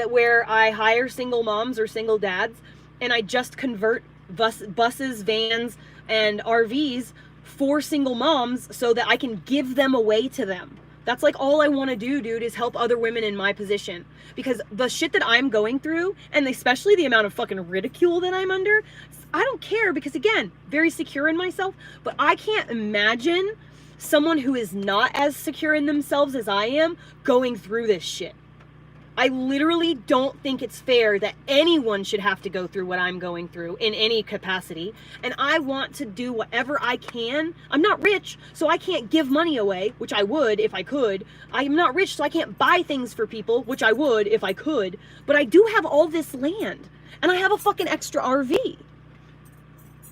where I hire single moms or single dads, and I just convert buses, vans, and RVs for single moms so that I can give them away to them. That's like all I want to do, dude, is help other women in my position. Because the shit that I'm going through, and especially the amount of fucking ridicule that I'm under, I don't care, because again, very secure in myself, but I can't imagine someone who is not as secure in themselves as I am going through this shit. I literally don't think it's fair that anyone should have to go through what I'm going through in any capacity. And I want to do whatever I can. I'm not rich, so I can't give money away, which I would if I could. I'm not rich, so I can't buy things for people, which I would if I could. But I do have all this land, and I have a fucking extra RV.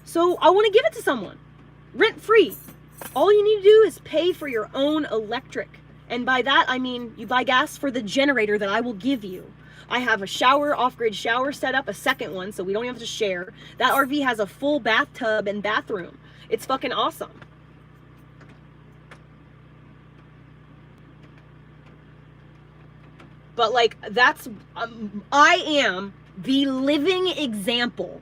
So I want to give it to someone, rent free. All you need to do is pay for your own electric. And by that, I mean you buy gas for the generator that I will give you. I have a shower, off-grid shower set up, a second one, so we don't have to share. That RV has a full bathtub and bathroom. It's fucking awesome. But like, that's, I am the living example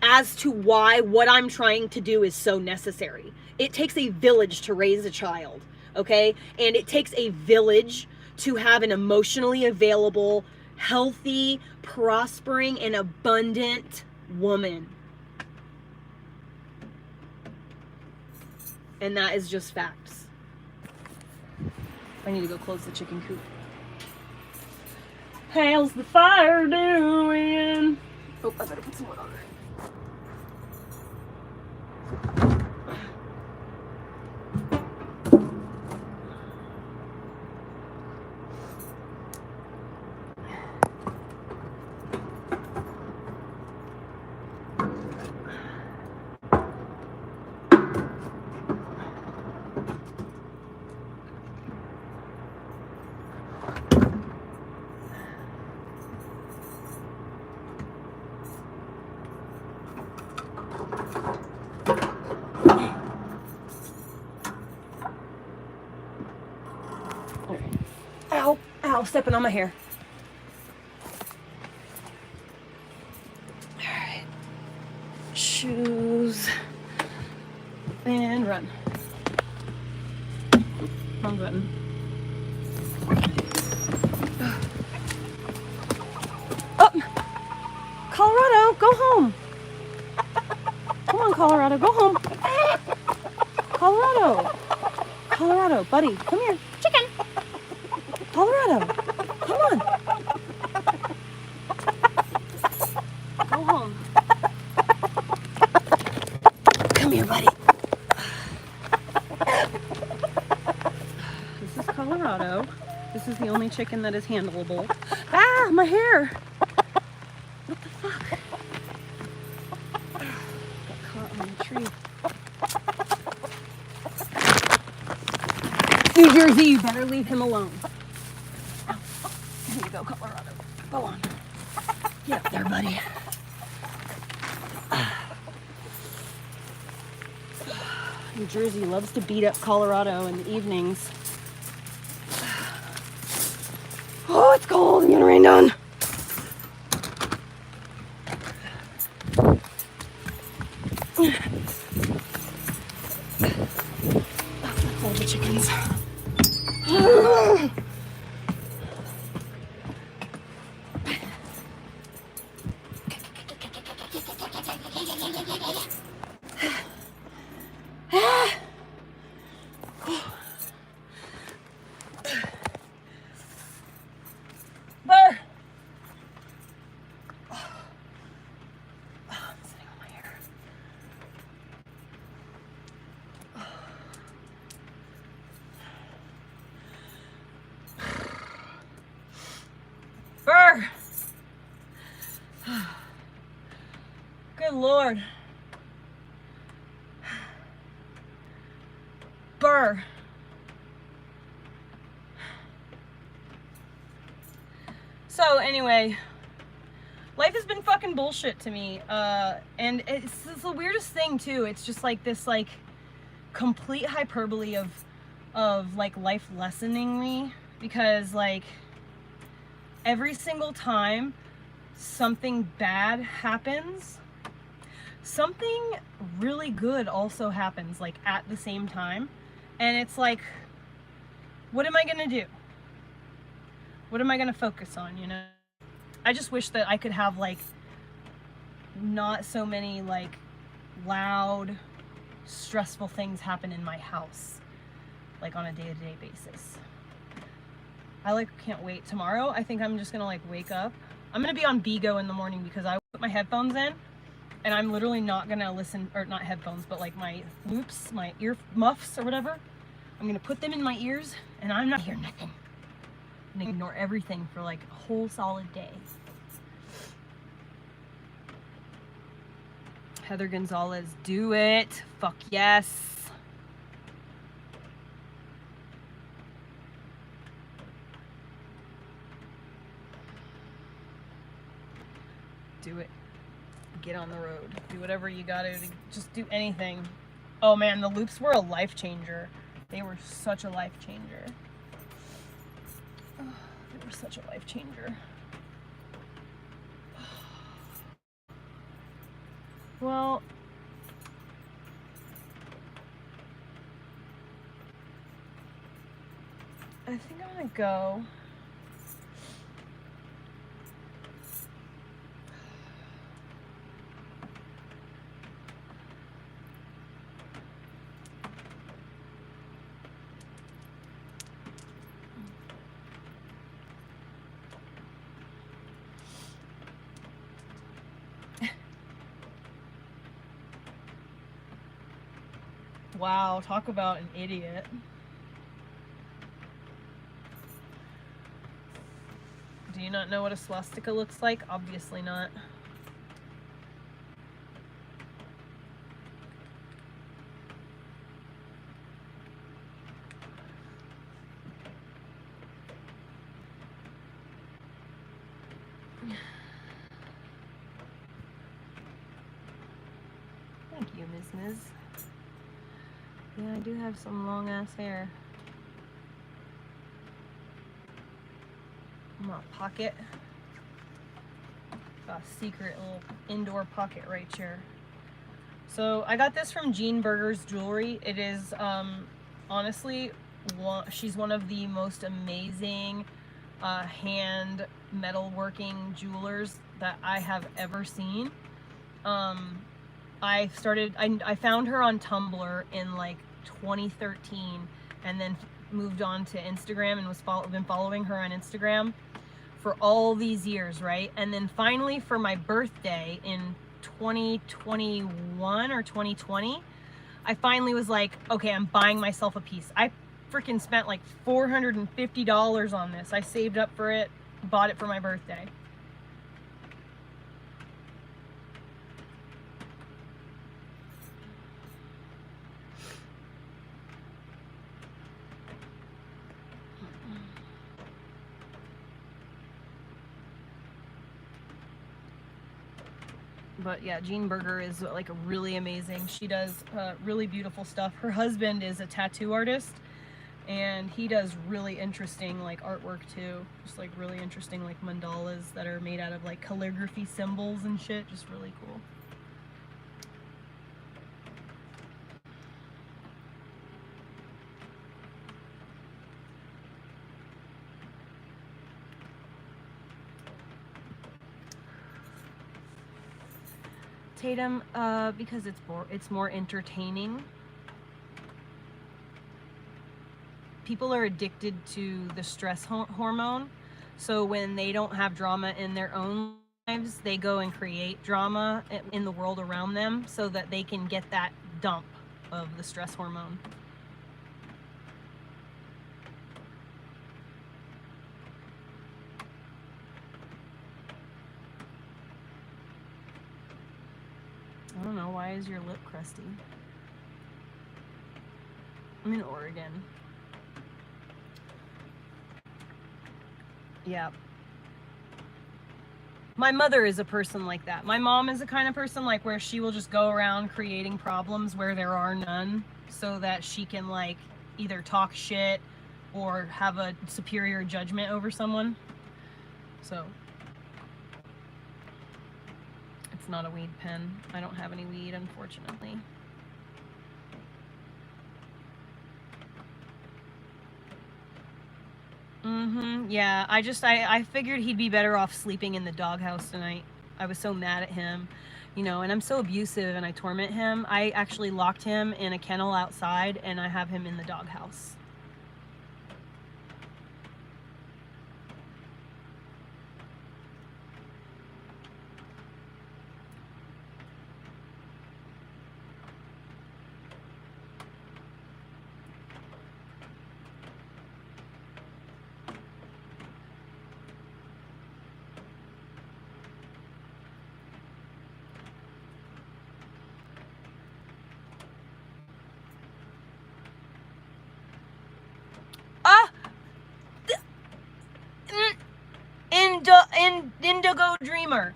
as to why what I'm trying to do is so necessary. It takes a village to raise a child. Okay? And it takes a village to have an emotionally available, healthy, prospering, and abundant woman. And that is just facts. I need to go close the chicken coop. How's the fire doing? Oh, I better put some wood on there. Ow, ow, stepping on my hair. All right. Shoes. And run. Wrong button. Oh! Colorado, go home. Come on, Colorado, go home. Colorado. Colorado, buddy, come here. Chicken. Colorado, come on. Go home. Come here, buddy. This is Colorado. This is the only chicken that is handleable. Ah, my hair. What the fuck? Got caught on the tree. New Jersey, you better leave him alone. Here you go, Colorado. Go on. Get up there, buddy. New Jersey loves to beat up Colorado in the evenings. Oh, it's cold. I'm getting rained on. That's all the chickens. Burr! I'm sitting on my hair. Burr! Good Lord. Burr. So anyway, life has been fucking bullshit to me, and it's the weirdest thing too. It's just like this like complete hyperbole of like life lessoning me, because like every single time something bad happens, something really good also happens like at the same time. And it's like, what am I gonna do? What am I gonna focus on, you know? I just wish that I could have like not so many like loud, stressful things happen in my house, like on a day-to-day basis. I like can't wait. Tomorrow, I think I'm just gonna like wake up. I'm gonna be on Bigo in the morning because I put my headphones in and I'm literally not gonna listen, or not headphones, but like my loops, my ear muffs or whatever. I'm gonna put them in my ears and I'm not hear nothing. I'm gonna ignore everything for like a whole solid day. Heather Gonzalez, do it. Fuck yes. Do it. Get on the road. Do whatever you gotta do. Just do anything. Oh man, the loops were a life changer. They were such a life changer. Oh, they were such a life changer. Well, I think I'm gonna go. Wow, talk about an idiot. Do you not know what a swastika looks like? Obviously not. Thank you, Ms. Yeah, I do have some long ass hair. My pocket. Got a secret little indoor pocket right here. So I got this from Jean Berger's Jewelry. It is honestly, she's one of the most amazing hand metalworking jewelers that I have ever seen. I found her on Tumblr in like 2013 and then moved on to Instagram and been following her on Instagram for all these years, right? And then finally for my birthday in 2021 or 2020, I finally was like, okay, I'm buying myself a piece. I freaking spent like $450 on this. I saved up for it, bought it for my birthday. But yeah, Jean Berger is like a really amazing. She does really beautiful stuff. Her husband is a tattoo artist and he does really interesting like artwork too. Just like really interesting like mandalas that are made out of like calligraphy symbols and shit. Just really cool. Tatum, because it's more entertaining. People are addicted to the stress hormone, so when they don't have drama in their own lives, they go and create drama in the world around them so that they can get that dump of the stress hormone. I don't know, why is your lip crusty? I'm in Oregon. Yeah. My mother is a person like that. My mom is the kind of person like where she will just go around creating problems where there are none so that she can like either talk shit or have a superior judgment over someone. So it's not a weed pen. I don't have any weed, unfortunately. Yeah, I figured he'd be better off sleeping in the doghouse tonight. I was so mad at him, you know, and I'm so abusive and I torment him. I actually locked him in a kennel outside and I have him in the doghouse. Indigo Dreamer.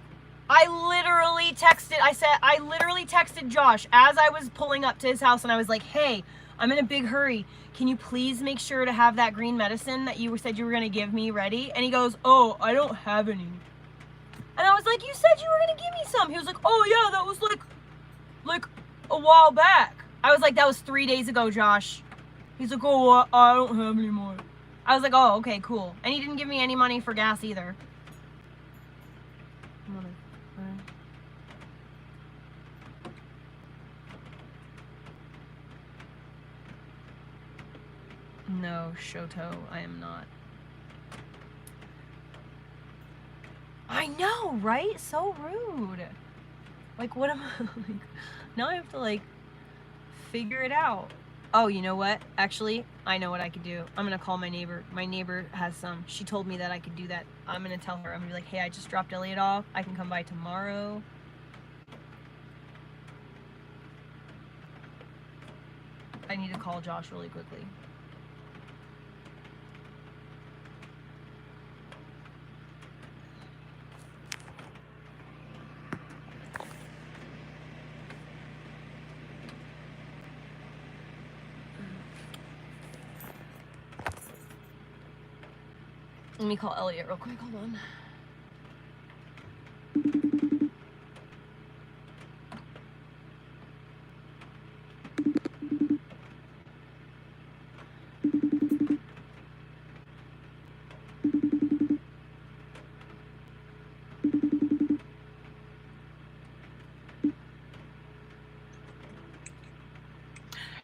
I literally texted Josh as I was pulling up to his house, and I was like, hey, I'm in a big hurry. Can you please make sure to have that green medicine that you said you were going to give me ready? And he goes, oh, I don't have any. And I was like, you said you were going to give me some. He was like, oh, yeah, that was like a while back. I was like, that was 3 days ago, Josh. He's like, oh, I don't have any more. I was like, oh, okay, cool. And he didn't give me any money for gas either. No, Shoto, I am not. I know, right? So rude. Like, what am I, like, now I have to, like, figure it out. Oh, you know what? Actually, I know what I could do. I'm gonna call my neighbor. My neighbor has some. She told me that I could do that. I'm gonna tell her. I'm gonna be like, hey, I just dropped Elliot off. I can come by tomorrow. I need to call Josh really quickly. Let me call Elliot real quick. Hold on.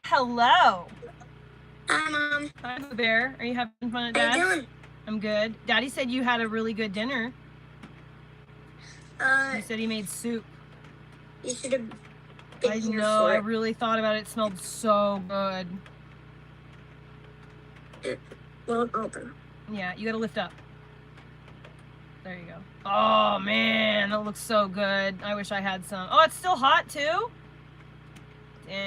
Hello. Hi, Mom. Hi, Boo Bear. Are you having fun at Dad's? How you doing? I'm good. Daddy said you had a really good dinner. He said he made soup. You should have been I here know. for I it. really thought about it. It smelled so good. It won't open. Yeah, you gotta lift up. There you go. Oh man, that looks so good. I wish I had some. Oh, it's still hot too? Dang.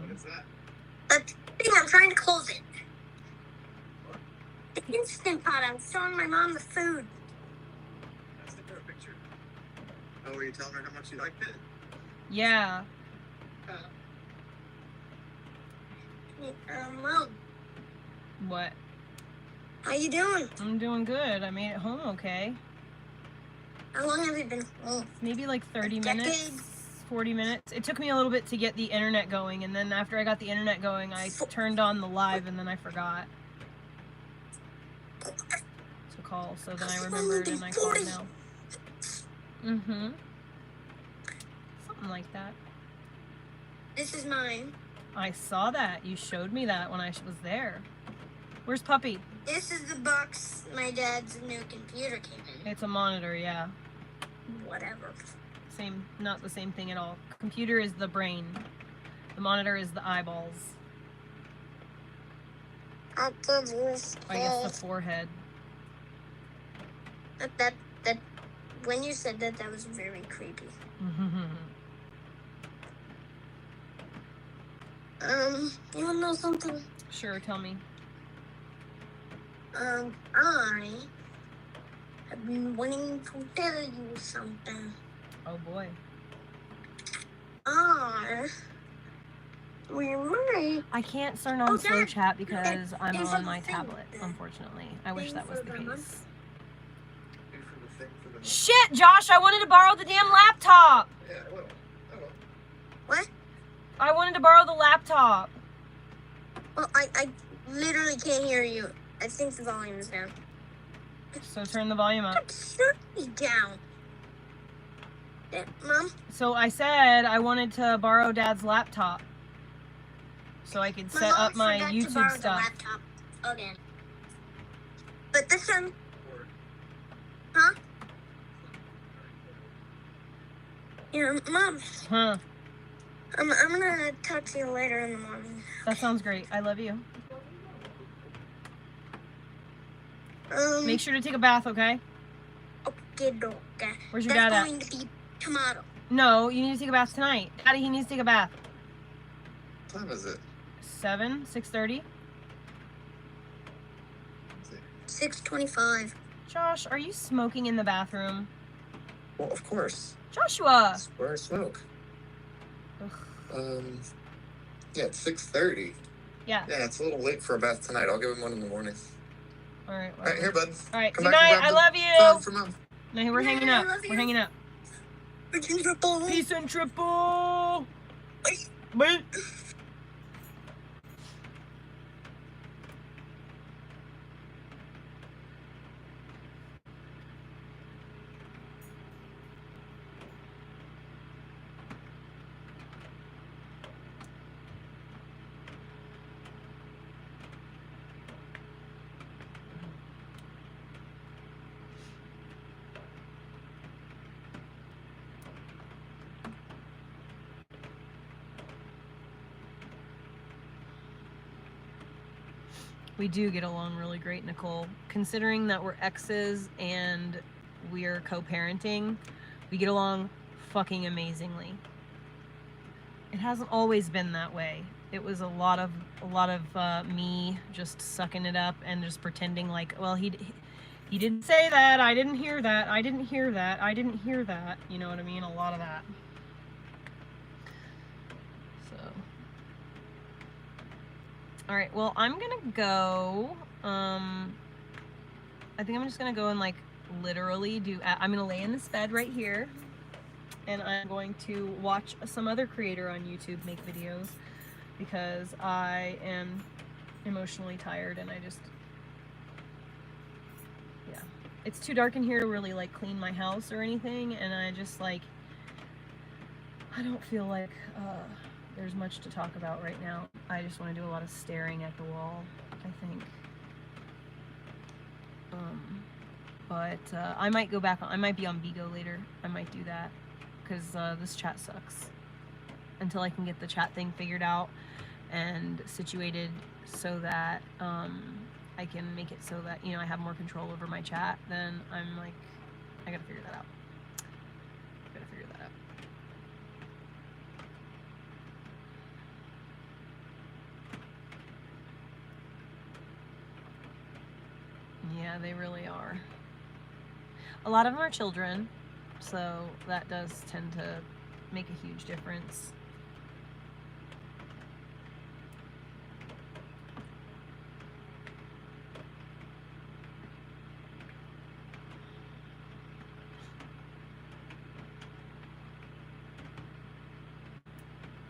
What is that? But I'm trying to close it. The Instant Pot. I was showing my mom the food. I sent her a picture. Oh, were you telling her how much you liked it? Yeah. Mom, What? how you doing? I'm doing good. I made it home okay. How long have you been home? Maybe like 30 A minutes. decade? 40 minutes. It took me a little bit to get the internet going, and then after I got the internet going, I turned on the live, and then I forgot to call, so then I remembered, and I called now. Mm-hmm. Something like that. This is mine. I saw that. You showed me that when I was there. Where's Puppy? This is the box my dad's new computer came in. It's a monitor, yeah. Whatever. Same, not the same thing at all. Computer is the brain. The monitor is the eyeballs. I did use I guess the forehead. That when you said that, that was very creepy. You wanna know something? Sure, tell me. I have been wanting to tell you something. Oh boy. I can't turn on slow chat because I'm on my tablet, unfortunately. I wish that was the case. Shit, Josh, I wanted to borrow the damn laptop. Yeah, I will. What? I wanted to borrow the laptop. Well, I literally can't hear you. I think the volume is down. So turn the volume up. It's certainly down. Mom? So I said I wanted to borrow Dad's laptop so I could set up my forgot to YouTube borrow stuff. The laptop again. But this one, huh? Yeah, Mom. Huh. I'm gonna talk to you later in the morning. That sounds great. I love you. Make sure to take a bath, okay? Okay. Where's your dad at? That's going to be tomorrow. No, you need to take a bath tonight. Daddy, he needs to take a bath. What time is it? 6:30. 6:25. Josh, are you smoking in the bathroom? Well, of course. Joshua! That's where I smoke. Ugh. Yeah, it's 6:30. Yeah. Yeah, it's a little late for a bath tonight. I'll give him one in the morning. All right. All right, here, bud. All right. Come Good back and night. grab I the love phone you. for Mom. No, we're hanging up. We're hanging up. Peace and triple. Bye. We do get along really great, Nicole. Considering that we're exes and we're co-parenting, we get along fucking amazingly. It hasn't always been that way. It was a lot of me just sucking it up and just pretending like, well, he didn't say that. I didn't hear that. I didn't hear that. I didn't hear that. You know what I mean? A lot of that. All right, well, I'm gonna go, I think I'm just gonna go and like literally I'm gonna lay in this bed right here and I'm going to watch some other creator on YouTube make videos because I am emotionally tired and yeah. It's too dark in here to really like clean my house or anything, and I just like, I don't feel like, there's much to talk about right now. I just want to do a lot of staring at the wall, I think. But I might go back on, I might be on Bigo later. I might do that because this chat sucks. Until I can get the chat thing figured out and situated so that I can make it so that, you know, I have more control over my chat, then I'm like, I gotta figure that out. Yeah, they really are. A lot of them are children, so that does tend to make a huge difference.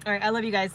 All right, I love you guys.